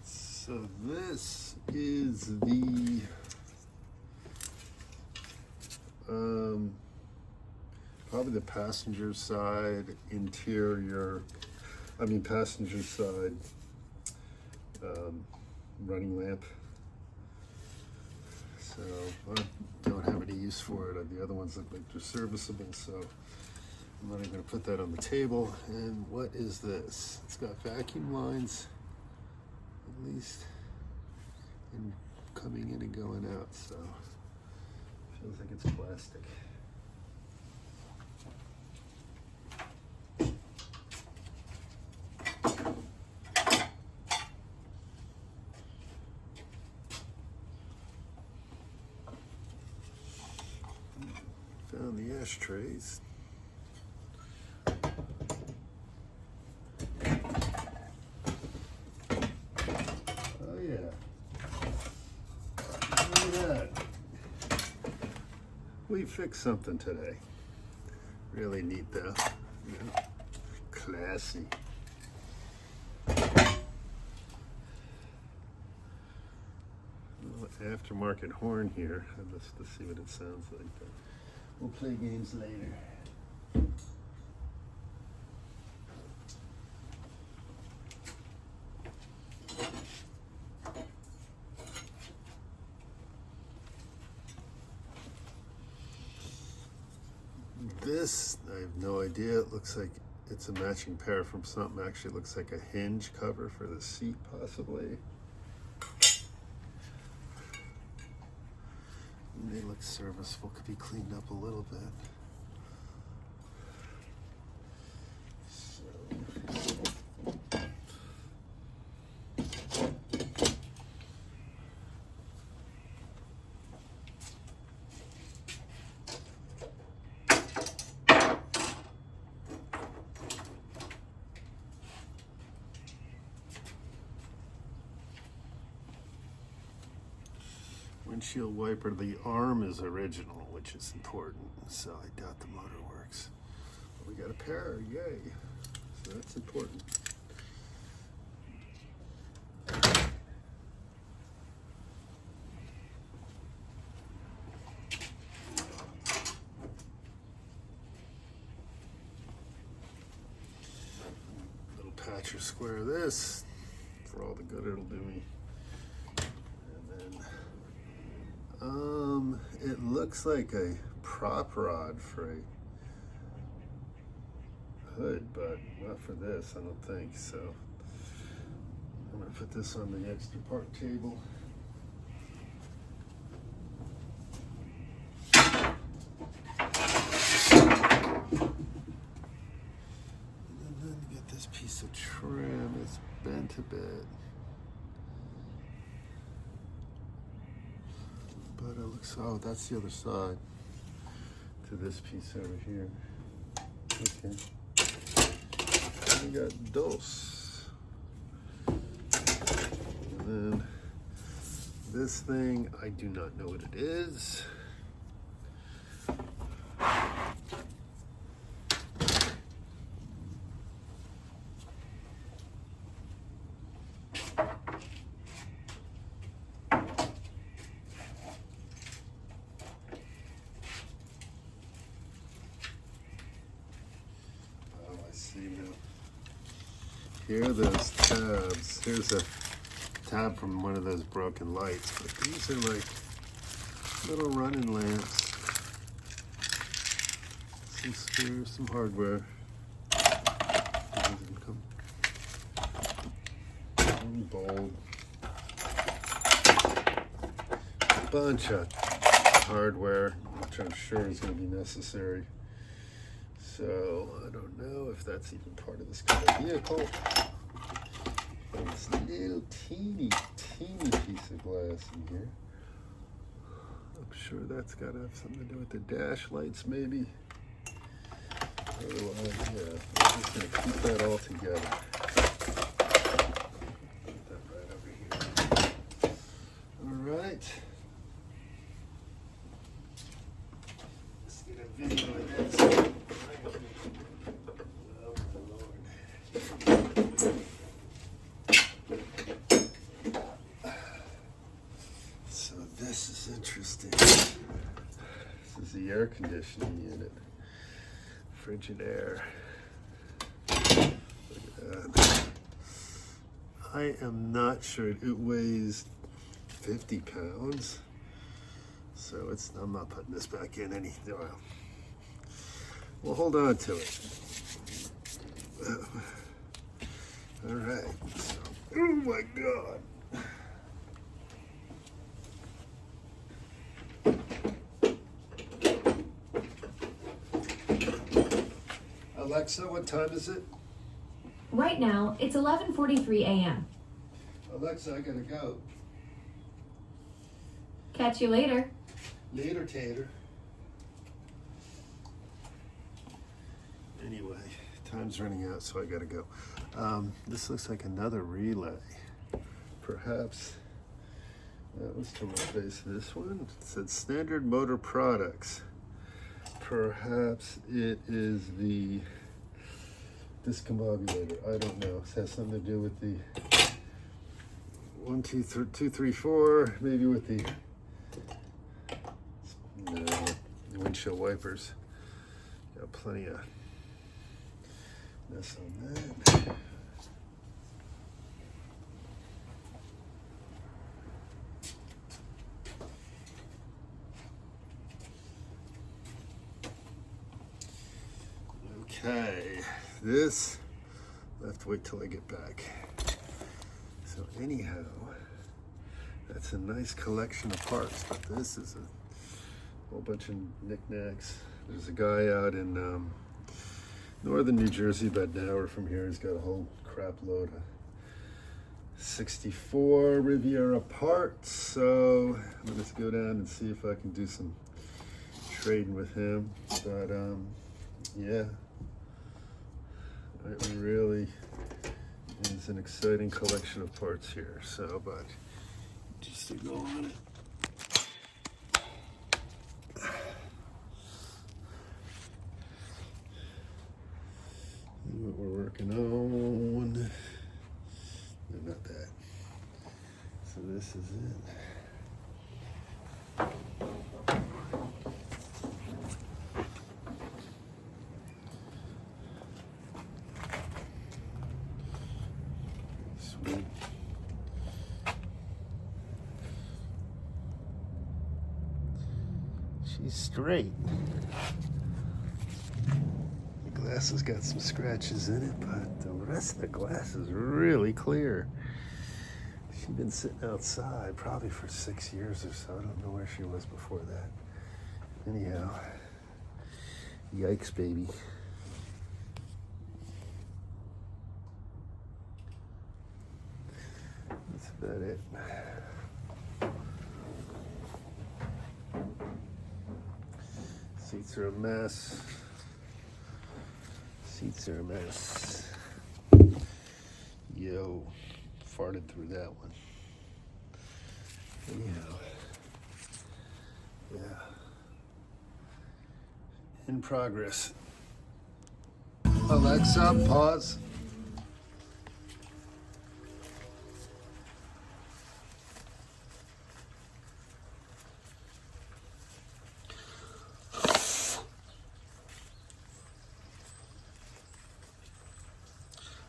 So So this is the probably the passenger side interior, passenger side running lamp. So I don't have any use for it. The other ones look like they're serviceable, so I'm not even going to put that on the table. And what is this? It's got vacuum lines, at least, in coming in and going out, so feels like it's plastic. Found the ashtrays. Oh yeah. Look at that. We fixed something today. Really neat though. Yeah. Classy. Aftermarket horn here. Let's see what it sounds like. But we'll play games later. This, I have no idea. It looks like it's a matching pair from something. Actually, it looks like a hinge cover for the seat, possibly. They look serviceable, could be cleaned up a little bit. Windshield wiper, the arm is original, which is important, so I doubt the motor works. But we got a pair, yay. So that's important. Little patch or square of this for all the good it'll do me. It looks like a prop rod for a hood, but not for this, I don't think. So I'm gonna put this on the extra part table. And then get this piece of trim, it's bent a bit. But it looks, oh, that's the other side to this piece over here. Okay. And we got dos. And then this thing, I do not know what it is. Here are those tabs. Here's a tab from one of those broken lights, but these are like little running lamps. Some screws, some hardware. Bulb. A bunch of hardware, which I'm sure is going to be necessary. So I don't know if that's even part of this kind of vehicle. But this little teeny piece of glass in here. I'm sure that's got to have something to do with the dash lights, maybe. Otherwise, yeah, I'm just going to keep that all together. Put that right over here. All right. Let's get a video of this. interesting. This is the air conditioning unit. Frigidaire. Look at that. I am not sure. It weighs 50 pounds. So I'm not putting this back in any oil. We'll hold on to it. All right. So, oh my God. Alexa, what time is it? Right now, it's 11:43 a.m. Alexa, I gotta go. Catch you later. Later, Tater. Anyway, time's running out, so I gotta go. This looks like another relay. Perhaps that was to replace this one. It said Standard Motor Products. Perhaps it is the discombobulator. I don't know. It has something to do with the 1, 2, 3, 4. Maybe with the windshield wipers. Got plenty of mess on that. Okay, this, I'll have to wait till I get back. So anyhow, that's a nice collection of parts, but this is a whole bunch of knickknacks. There's a guy out in northern New Jersey, about an hour from here. He's got a whole crap load of 64 Riviera parts. So I'm gonna go down and see if I can do some trading with him. But yeah, it really is an exciting collection of parts here. So, but just to go on it. What we're working on. No, not that. So this is it. Sweet. She's straight. Glass has got some scratches in it, but the rest of the glass is really clear. She's been sitting outside probably for 6 years or so. I don't know where she was before that. Anyhow, yikes, baby. That's about it. Seats are a mess. Seats are a mess. Yo, farted through that one. Anyhow, yeah. In progress. Alexa, pause.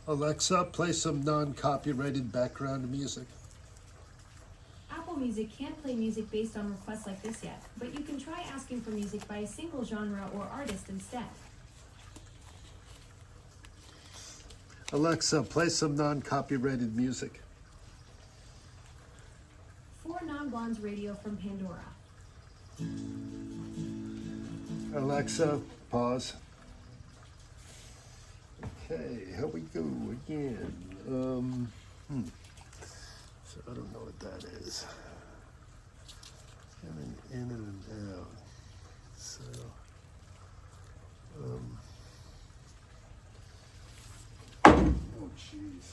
Alexa, play some non-copyrighted background music. Apple Music can't play music based on requests like this yet, but you can try asking for music by a single genre or artist instead. Alexa, play some non-copyrighted music. 4 Non-Blondes Radio from Pandora. Alexa, pause. Okay, here we go again. So I don't know what that is. Coming in and out. So, oh jeez.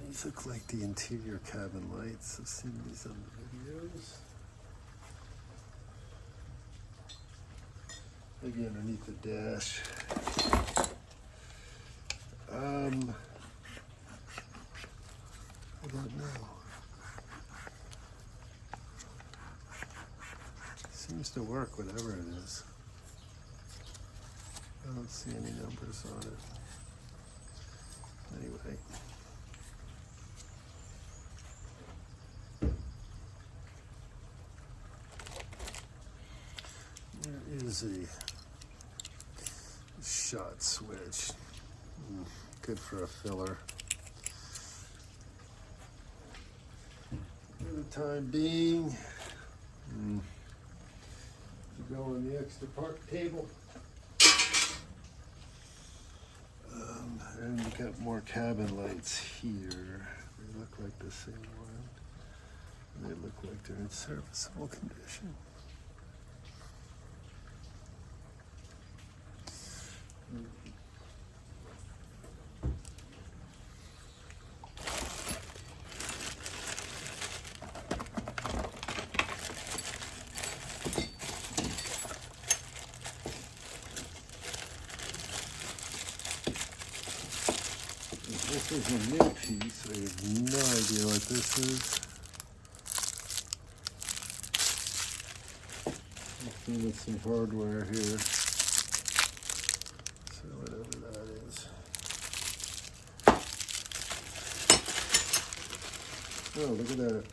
These look like the interior cabin lights. I've seen these on the videos. Maybe underneath the dash. I don't know. Seems to work, whatever it is. I don't see any numbers on it. Anyway. There is a shot switch. Good for a filler. For the time being, you go on the extra part table. And we got more cabin lights here. They look like the same one. And they look like they're in serviceable condition. This is a new piece. I have no idea what this is. I've seen some hardware here. So whatever that is. Oh, look at that.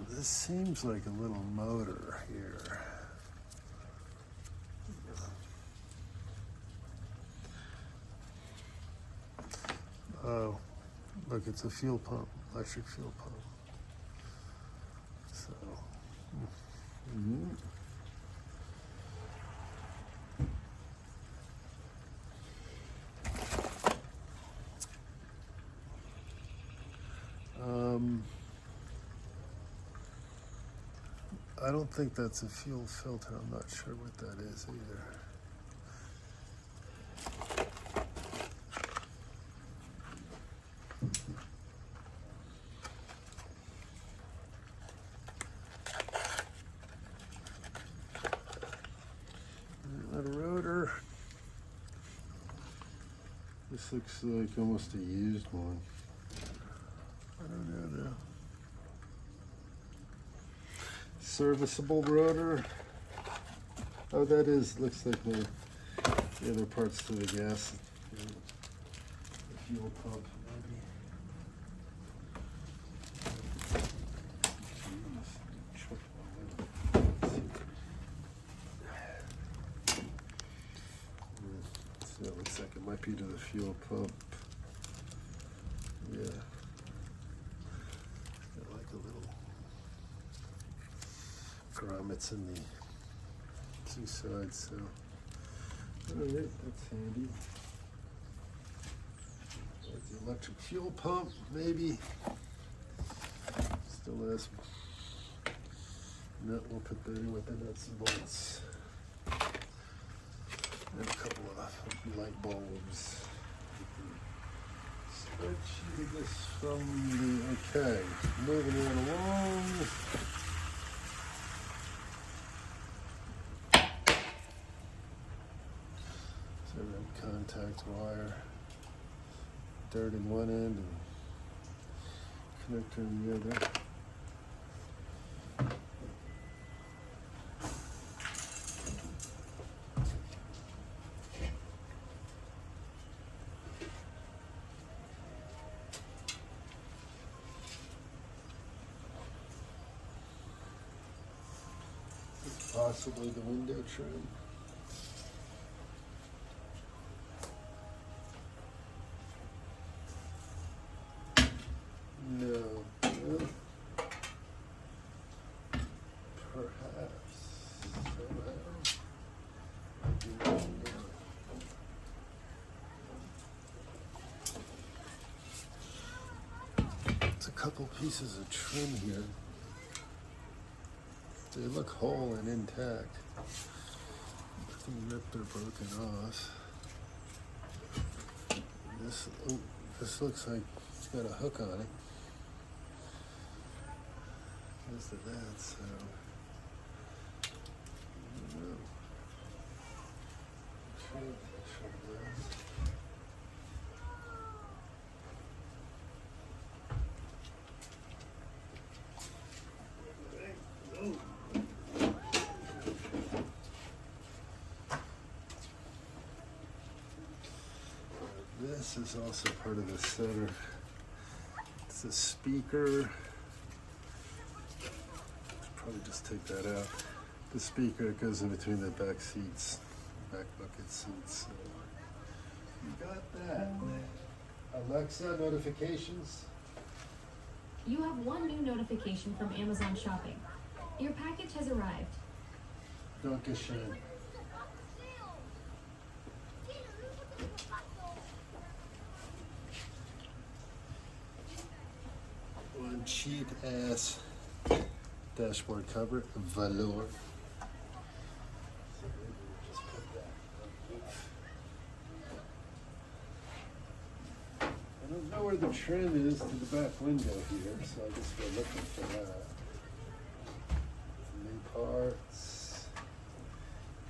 This seems like a little motor here. Oh, look, it's a fuel pump, electric fuel pump. So, I don't think that's a fuel filter. I'm not sure what that is either. A rotor. This looks like almost a used one. I don't know though. Serviceable rotor. Oh, that looks like the other parts to the gas, the fuel pump, maybe. So it looks like it might be to the fuel pump. Yeah. Got like a little grommets in the two sides, so alright, that's handy. There's the electric fuel pump, maybe. Still has nut, we'll put that in with the nuts and bolts. And a couple of light bulbs. Spreadsheet this from the, okay, moving it along. So red contact wire, dirt in one end and connector in the other. Possibly the window trim. No. Well, perhaps. It's a couple pieces of trim here. They look whole and intact. Nothing ripped or broken off. This looks like it's got a hook on it. Most of that, so I don't know. This is also part of the center. It's a speaker. Probably just take that out. The speaker that goes in between the back seats, back bucket seats. So you got that. Alexa, notifications. You have one new notification from Amazon Shopping. Your package has arrived. Dankeschön. One cheap ass dashboard cover, velour. Just put that on the roof. I don't know where the trim is to the back window here, so I guess we're looking for that. New parts.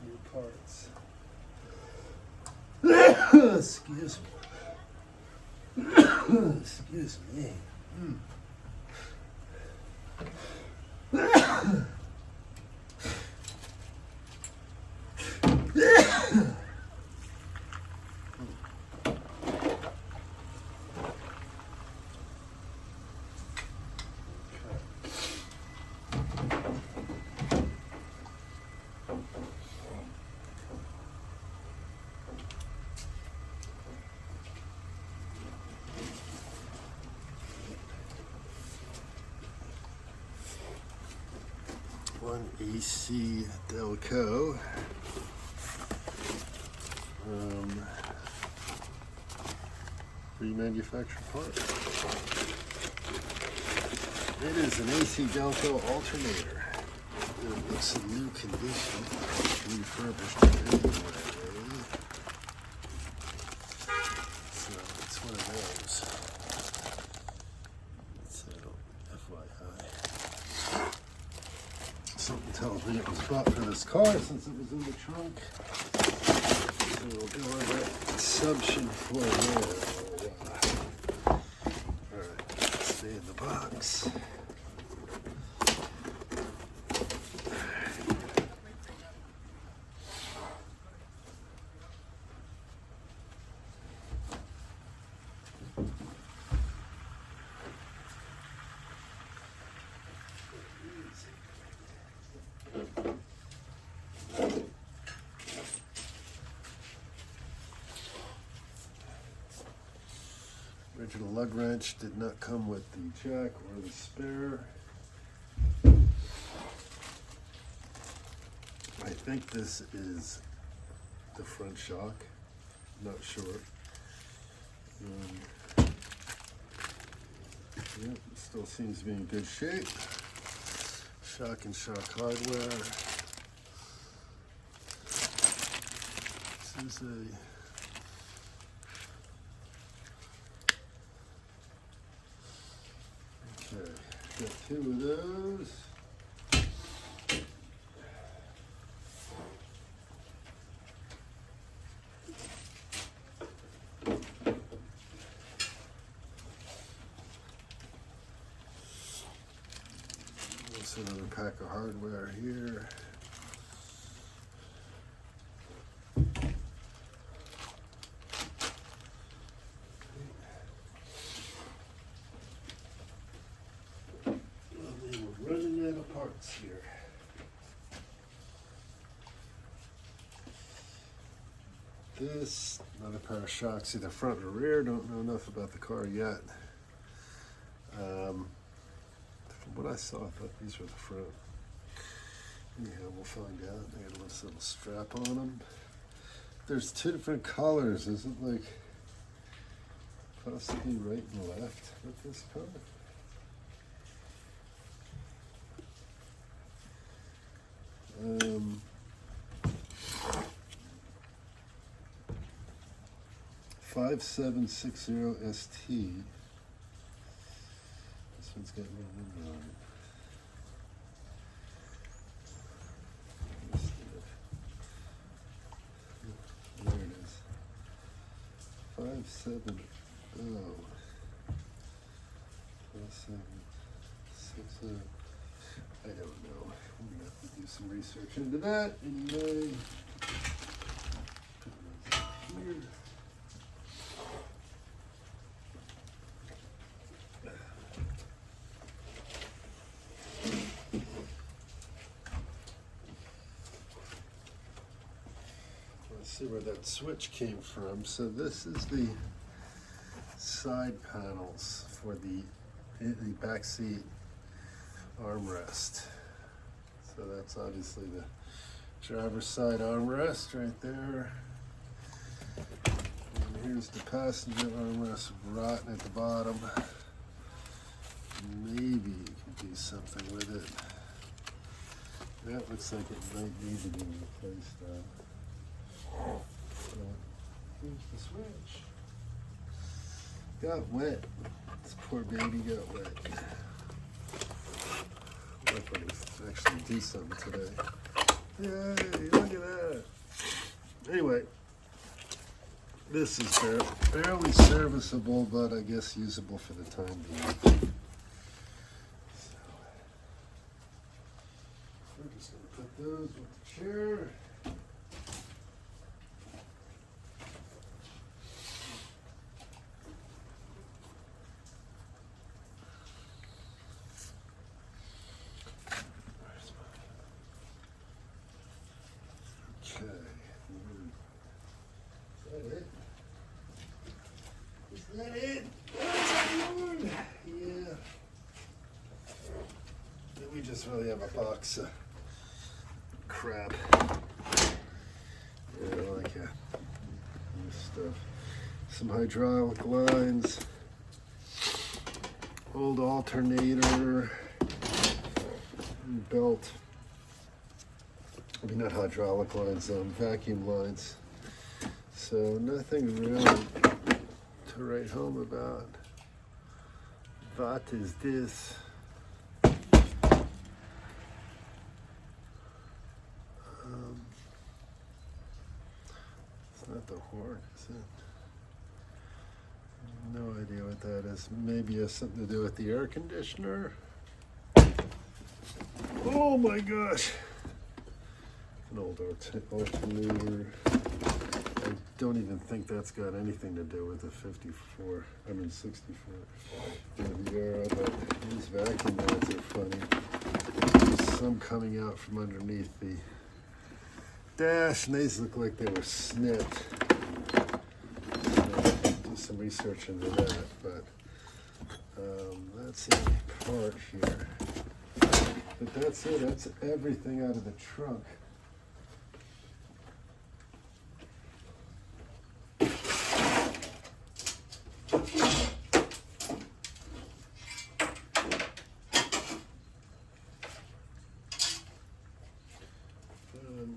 New parts. Excuse me. Excuse me. One AC Delco. Remanufactured part. It is an AC Delco alternator. It looks in new condition, refurbished anyway. So it's one of those. So FYI. Something tells me it was bought for this car since it was in the trunk. So we'll go on that consumption for there. Alright, stay in the box. Original lug wrench did not come with the jack or the spare. I think this is the front shock. Not sure. Yeah, it still seems to be in good shape. Shock and shock hardware. This is a okay, got two of those. Also another pack of hardware here. Parts here. This, another pair of shocks, either front or rear. Don't know enough about the car yet. From what I saw, I thought these were the front. Anyhow, we'll find out. They got a little strap on them. There's two different colors. Is it like possibly right and left with this car? 5760 ST. This one's got no number on it. There 7, oh. 7, 6, I don't know. I'm gonna have to do some research into that anyway. Here. Let's see where that switch came from. So this is the side panels for the back seat armrest. So that's obviously the driver's side armrest right there. And here's the passenger armrest rotten at the bottom. Maybe you can do something with it. That looks like it might need to be replaced though. Here's the switch. Got wet. This poor baby got wet. Look, I can actually do something today. Yay, look at that. Anyway, this is barely serviceable, but I guess usable for the time being. So, we're just going to put those with the chair. Is that it? Yeah. We just really have a box of crap. Yeah, like this stuff. Some hydraulic lines. Old alternator. Belt. I mean, not hydraulic lines, vacuum lines. So nothing really to write home about. What is this? It's not the horn, is it? No idea what that is. Maybe it has something to do with the air conditioner. Oh my gosh! An old alternator. I don't even think that's got anything to do with the 64 Riviera, but these vacuum lines are funny. There's some coming out from underneath the dash, and these look like they were snipped. So do some research into that, but that's the part here. But that's it, that's everything out of the trunk.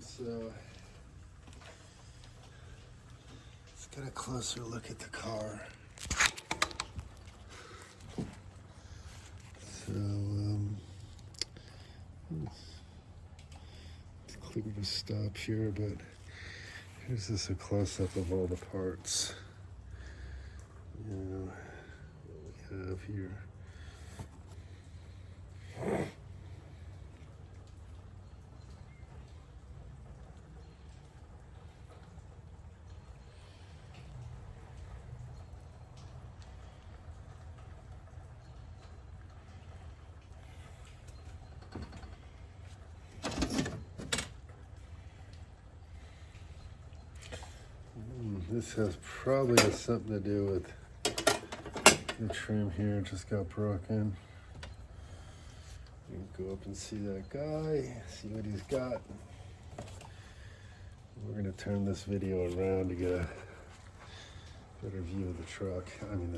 So let's get a closer look at the car. So it's clear to stop here, but here's just a close-up of all the parts. You know, what we have here. This probably has something to do with the trim here. It just got broken. You can go up and see that guy, see what he's got. We're going to turn this video around to get a better view of the truck. I mean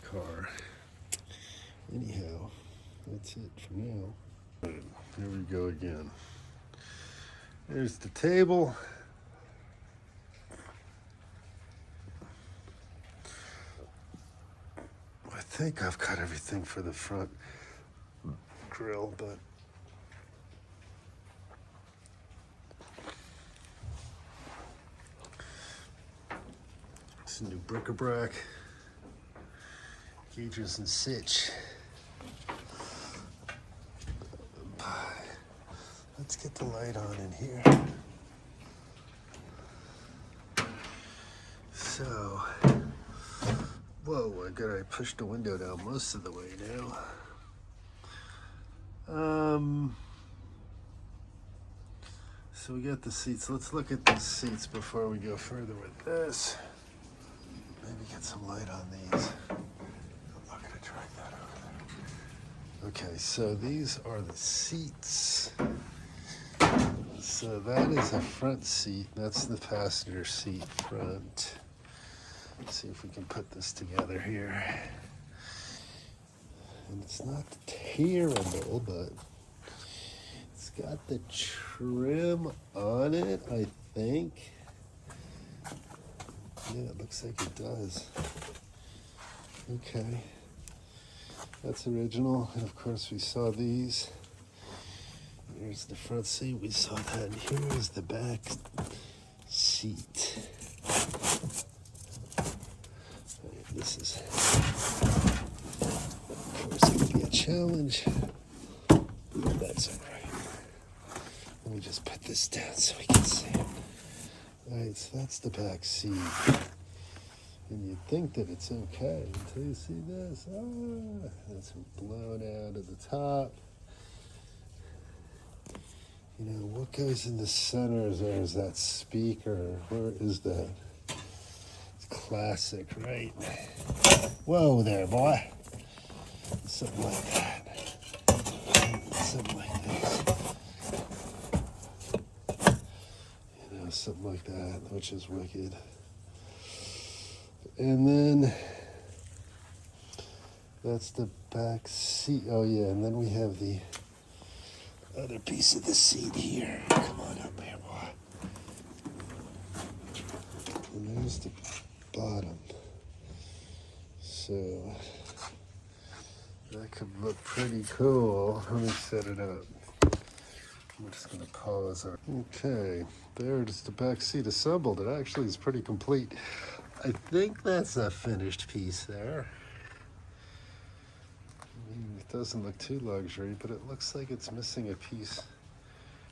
the car. Anyhow, that's it for now. Here we go again. There's the table. I think I've got everything for the front grill, but Some new bric-a-brac, gauges and sitch. Let's get the light on in here. So, whoa, I pushed the window down most of the way now. So we got the seats. Let's look at the seats before we go further with this. Maybe get some light on these. I'm not gonna drag that over there. Okay, so these are the seats. So that is a front seat. That's the passenger seat front. Let's see if we can put this together here. And it's not terrible, but it's got the trim on it, I think. Yeah, it looks like it does. Okay. That's original. And of course we saw these. Here's the front seat. We saw that. And here is the back seat. This is, of course, it could be a challenge. But that's all right. Let me just put this down so we can see it. All right, so that's the back seat. And you'd think that it's okay until you see this. Ah, that's blown out of the top. You know, what goes in the center is that speaker. Where is that? It's classic, right? Whoa there, boy. Something like that. Something like this. You know, something like that, which is wicked. And then that's the back seat. Oh yeah, and then we have the other piece of the seat here. Come on up here, boy. And there's the bottom. So that could look pretty cool. Let me set it up. I'm just gonna pause. Okay, there's the back seat assembled. It actually is pretty complete. I think that's a finished piece there. It doesn't look too luxury, but it looks like it's missing a piece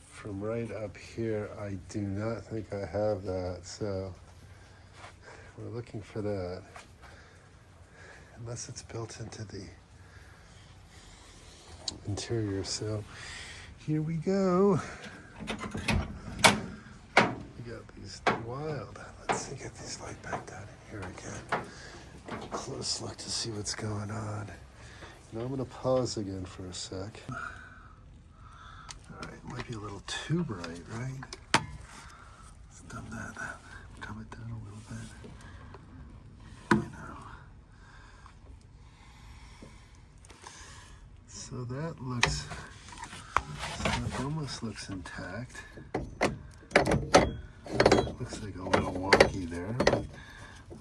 from right up here. I do not think I have that, so we're looking for that. Unless it's built into the interior. So here we go. We got these wild. Let's see, get these light back down in here again. Get a close look to see what's going on. Now I'm going to pause again for a sec. All right, it might be a little too bright, right? Let's dumb that, dumb it down a little bit. You know. So that looks, almost looks intact. It looks like a little wonky there, but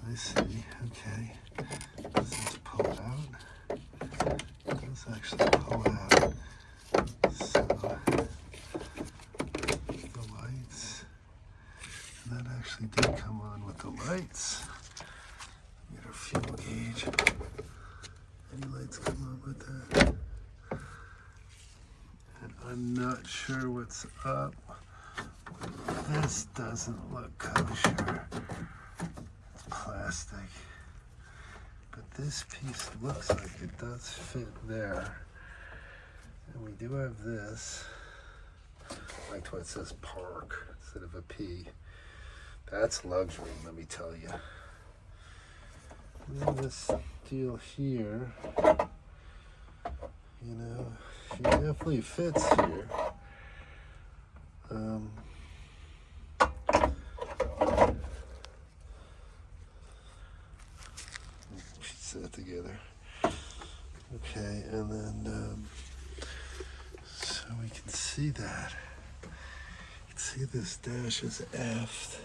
I see. Okay. Let's pull it out. Let's actually pull out. So the lights, and that actually did come on with the lights. Get our fuel gauge. Any lights come on with that? And I'm not sure what's up. This doesn't look kosher. It's plastic. But this piece looks like it does fit there. And we do have this. I like what it says park instead of a P. That's luxury, let me tell you. And then this deal here, you know, she definitely fits here. That together. Okay, and then so we can see that. You can see this dash is effed.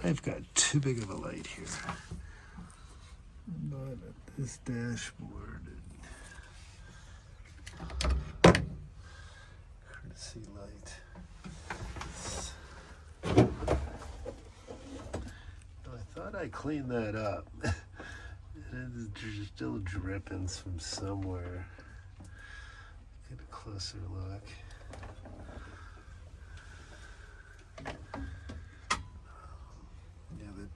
I've got too big of a light here. Not at this dashboard. Courtesy light. I cleaned that up. There's still drippings from somewhere. Get a closer look. Yeah,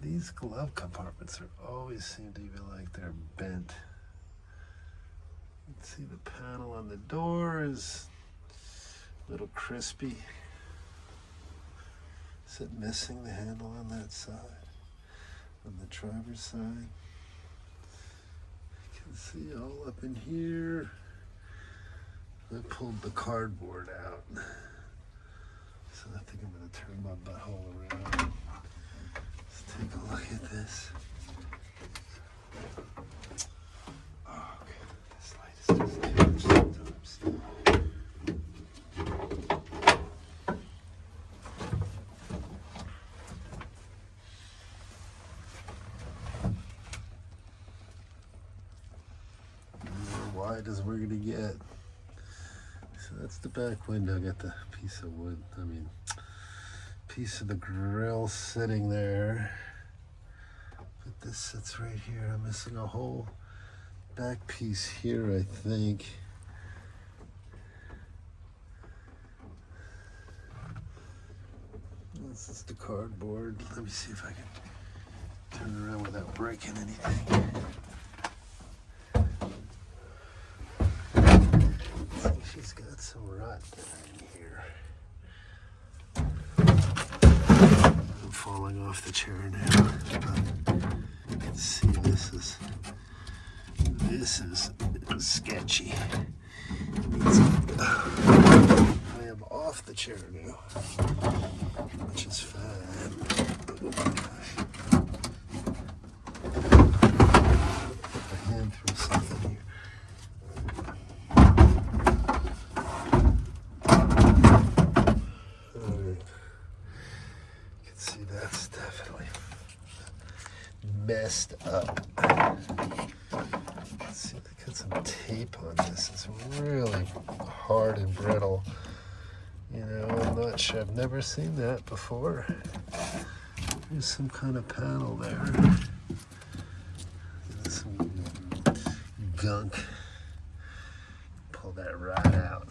these glove compartments always seem to be like they're bent. You can see the panel on the door is a little crispy. Is it missing the handle on that side? On the driver's side? You can see all up in here. I pulled the cardboard out. So I think I'm going to turn my butthole around. Let's take a look at this. Oh, okay. This light is just too much sometimes. Wide as we're going to get. So that's the back window. Got the piece of wood, piece of the grill sitting there. But this sits right here. I'm missing a whole back piece here, I think. This is the cardboard. Let me see if I can turn around without breaking anything. She's got some rot in here. I'm falling off the chair now. But you can see this is sketchy. I am off the chair now, which is fine. Put my hand through something here. Messed up. Let's see, they got some tape on this. It's really hard and brittle. You know, I'm not sure. I've never seen that before. There's some kind of panel there. There's some gunk. Pull that right out.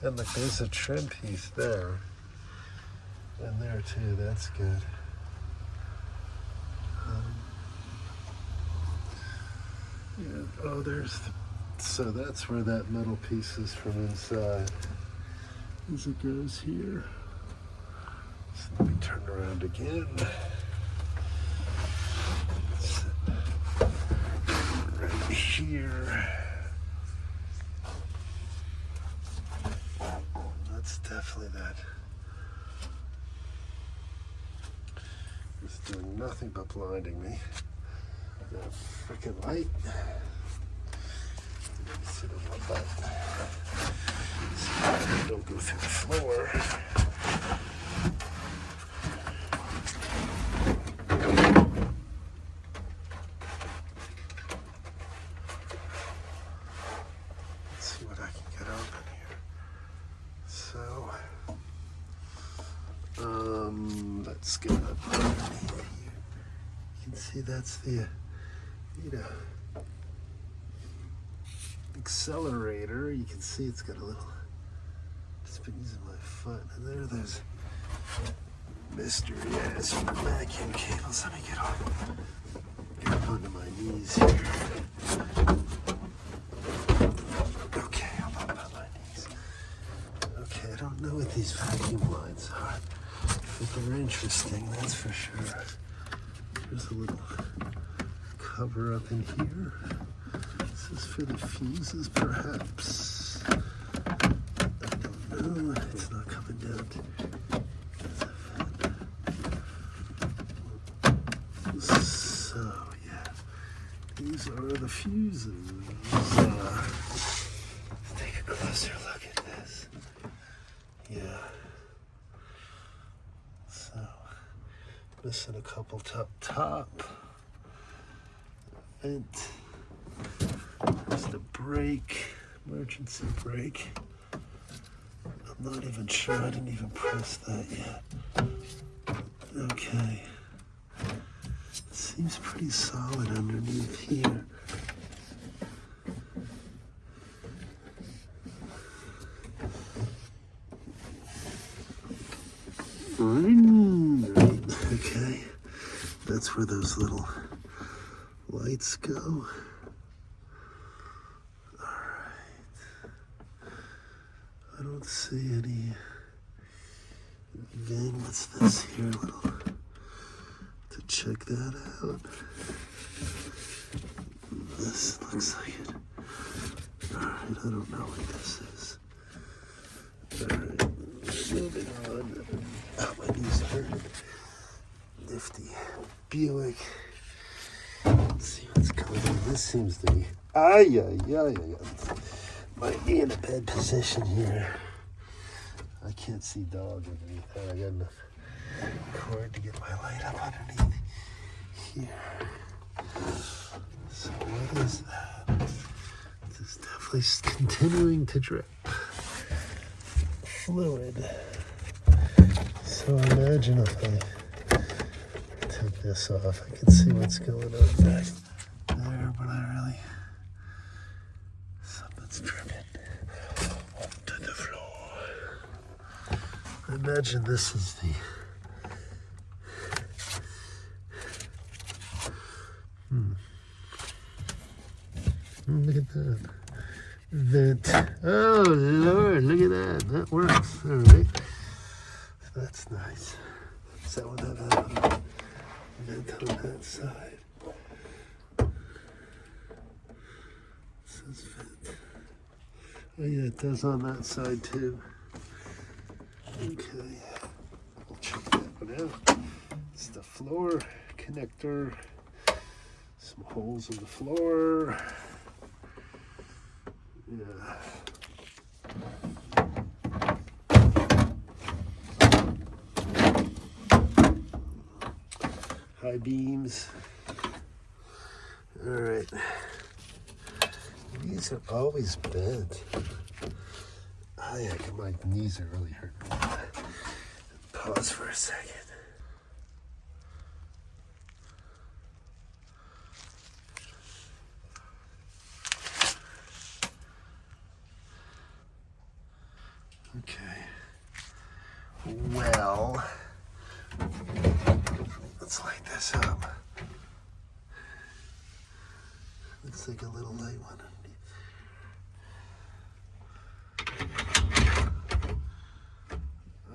And look, there's a trim piece there. And there too, that's good. Yeah, oh, so that's where that metal piece is from inside. As it goes here. So let me turn around again. Right here. That's definitely that. It's doing nothing but blinding me. That freaking light. Let me sit on my butt. So I don't go through the floor. Let's see what I can get open here. So, let's get up underneath here. You can see that's the accelerator. You can see it's got a little, just been using my foot, and there's mystery ass vacuum cables. Let me get up onto my knees here. Okay, I'm up on my knees. Okay, I don't know what these vacuum lines are, but they're interesting, that's for sure. There's a little cover up in here. This is for the fuses, perhaps. I don't know. It's not coming down to. So, yeah. These are the fuses. Let's take a closer look at this. Yeah. So, missing a couple top. Vent. There's the brake, emergency brake. I'm not even sure, I didn't even press that yet. Okay. pretty solid underneath here. Okay, that's where those little lights go. I don't see any. Again, what's this here? Little to check that out. This looks like it. Alright, I don't know what this is. Alright, moving on. Oh, my knees hurt. Nifty Buick. Let's see what's going on. This seems to be. Might be in a bad position here. I can't see dog underneath that. I got enough cord to get my light up underneath here. So what is that? This is definitely continuing to drip fluid. So imagine if I took this off, I could see what's going on back there, but I really, something's dripping onto the floor. I imagine this is the look at that vent. Oh Lord, look at that. That works. All right, that's nice. Is that what that vent on that side? It says vent. Oh yeah, it does on that side too. Okay, we'll check that one out. It's the floor connector. Some holes in the floor. Yeah. High beams. All right. These are always bent. Oh yeah, my knees are really hurting. Pause for a second. Okay. Well, let's light this up. Looks like a little light one underneath.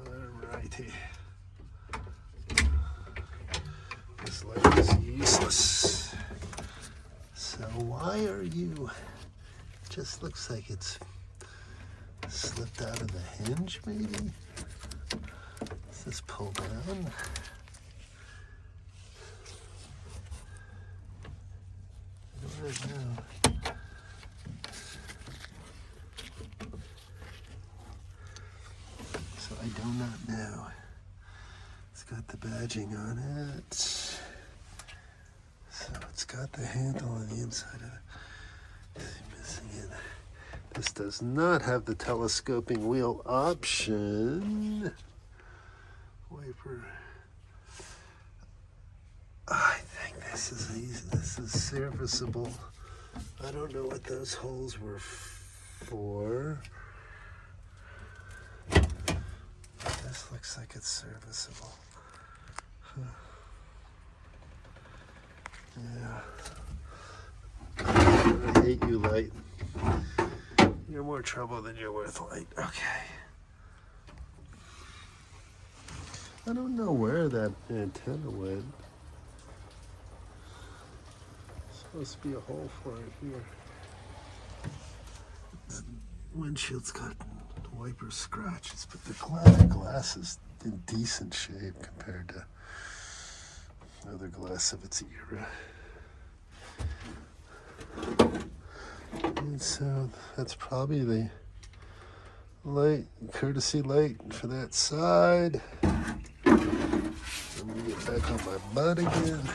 Alrighty. This light is useless. So why are you? Just looks like it's slipped out of the hinge, maybe? Does this pull down? I don't know. So I do not know. It's got the badging on it. So it's got the handle on the inside of it. Missing it. This does not have the telescoping wheel option. Wiper. I think this is easy. This is serviceable. I don't know what those holes were for. This looks like it's serviceable. Huh. Yeah. I hate you, light. You're more trouble than you're worth, light. Okay. I don't know where that antenna went. There's supposed to be a hole for it here. The windshield's got wiper scratches, but the glass is in decent shape compared to other glass of its era. And so that's probably the light, courtesy light for that side. I'm gonna get back on my butt again.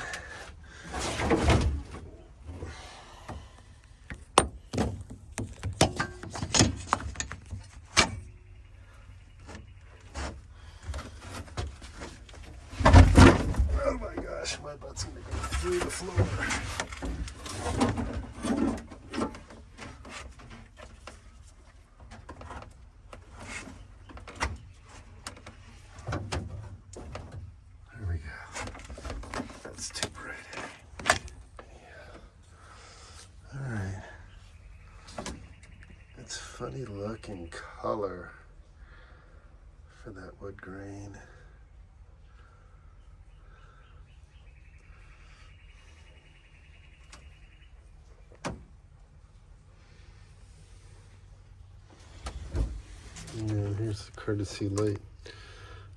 Oh my gosh, my butt's gonna go. through the floor. There we go. That's too bright. Yeah. All right. It's funny look and color for that wood grain. Now here's the courtesy light.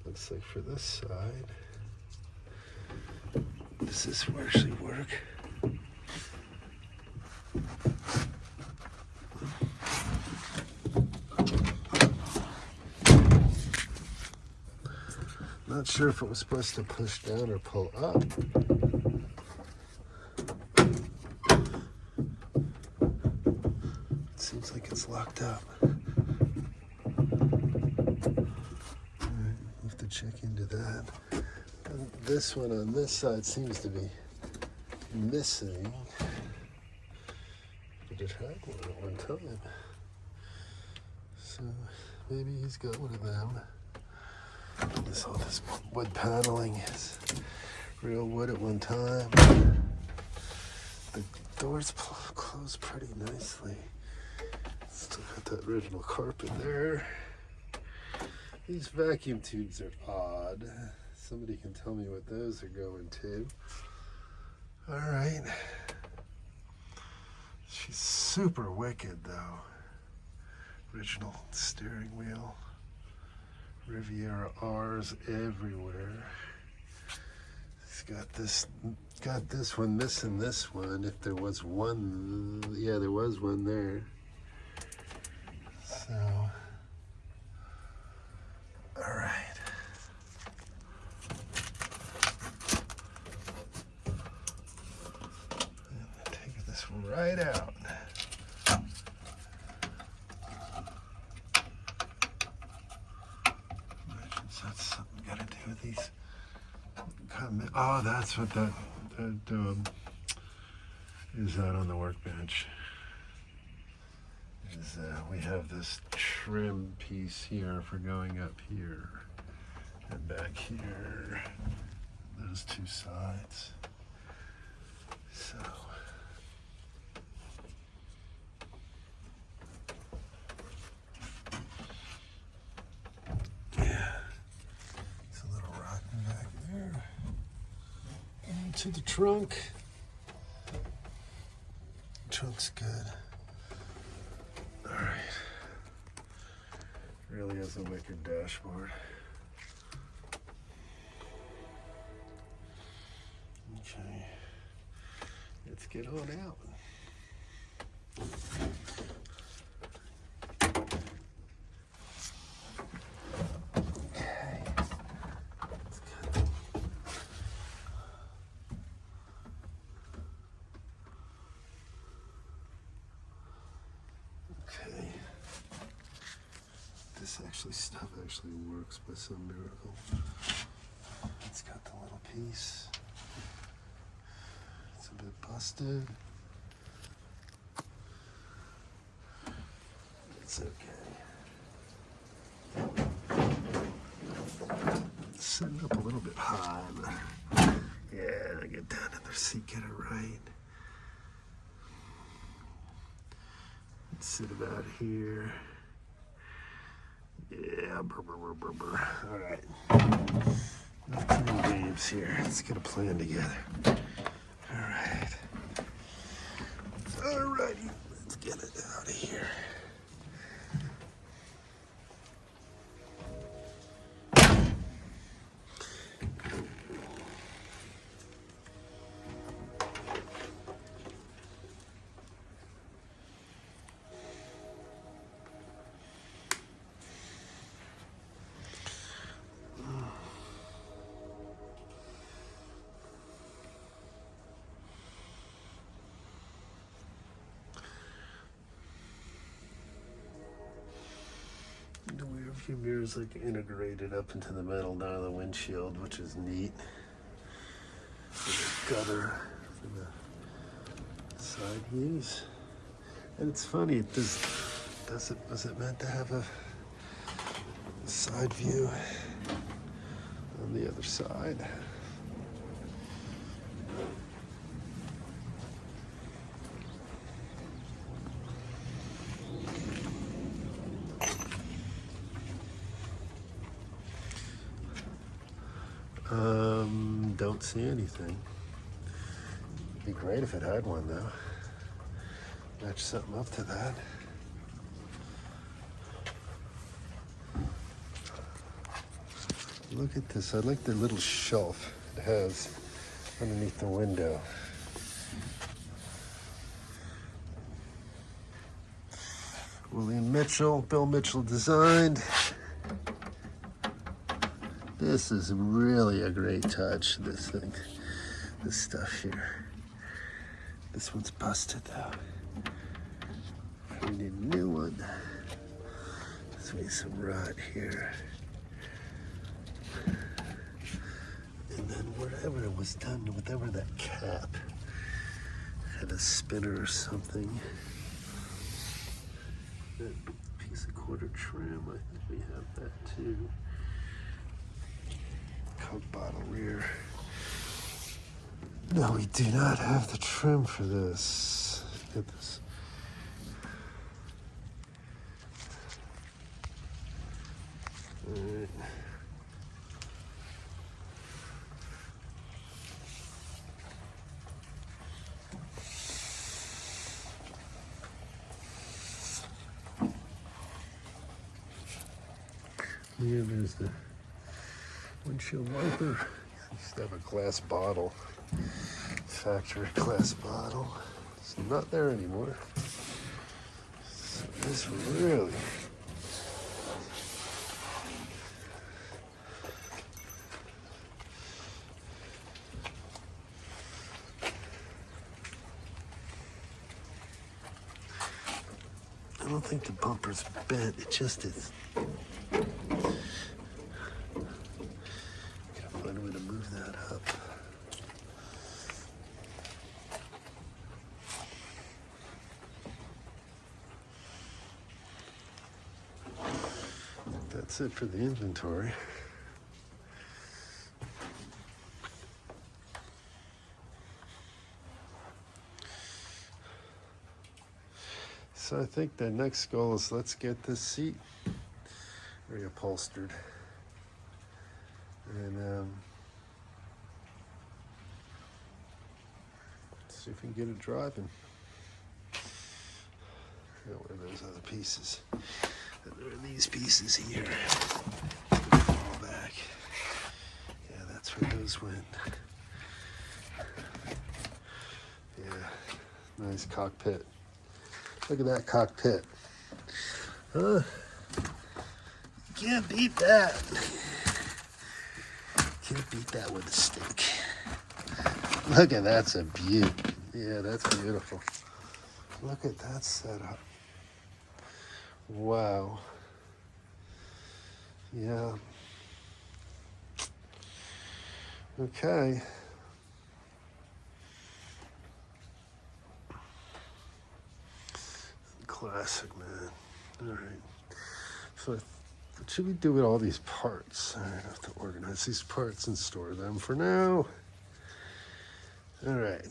Looks like for this side. Does this actually work? Not sure if it was supposed to push down or pull up. It seems like it's locked up. Have to check into that. And this one on this side seems to be missing. But it had one at one time. So maybe he's got one of them. All this wood paneling is real wood at one time. The doors close pretty nicely. Still got that original carpet there. These vacuum tubes are odd. Somebody can tell me what those are going to. All right. She's super wicked though. Original steering wheel. Riviera R's everywhere. It's got this one missing this one. If there was one, yeah, there was one there. So, all right. And take this right out. That's something got to do with these. Oh, that's what that is out on the workbench. Is we have this trim piece here for going up here and back here. Those two sides. So. To the trunk. The trunk's good. All right. Really has a wicked dashboard. Okay. Let's get on out. This stuff actually works by some miracle. It's got the little piece. It's a bit busted. It's okay. It's sitting up a little bit high, but yeah, I get down in their seat, get it right. Let's sit about here. Yeah, burr. All right. No playing games here. Let's get a plan together. All right. All righty. Let's get it out of here. The rear view mirror is like integrated up into the metal down of the windshield, which is neat. for the gutter, for the side views. And it's funny, was it meant to have a side view on the other side? Don't see anything. It'd be great if it had one though. Match something up to that. Look at this. I like the little shelf it has underneath the window. Bill Mitchell designed. This is really a great touch, this thing, this stuff here. This one's busted though. We need a new one. There's maybe some rot here. And then whatever it was done, whatever that cap had a spinner or something. That piece of quarter trim, I think we have that too. Coke bottle rear. No, we do not have the trim for this. Look at this. All right. Here, there's the windshield wiper. Used to have a glass bottle, factory glass bottle. It's not there anymore. So this really. I don't think the bumper's bent, it just is. That's it for the inventory. So I think the next goal is let's get this seat reupholstered. And see if we can get it driving. Where are those other pieces? There are these pieces here. Fall back. Yeah, that's where those went. Yeah, nice cockpit. Look at that cockpit. Huh? Can't beat that. Can't beat that with a stick. Look at that's a beaut. Yeah, that's beautiful. Look at that setup. Wow. Yeah. Okay. Classic, man. All right. So what should we do with all these parts? I have to organize these parts and store them for now. All right.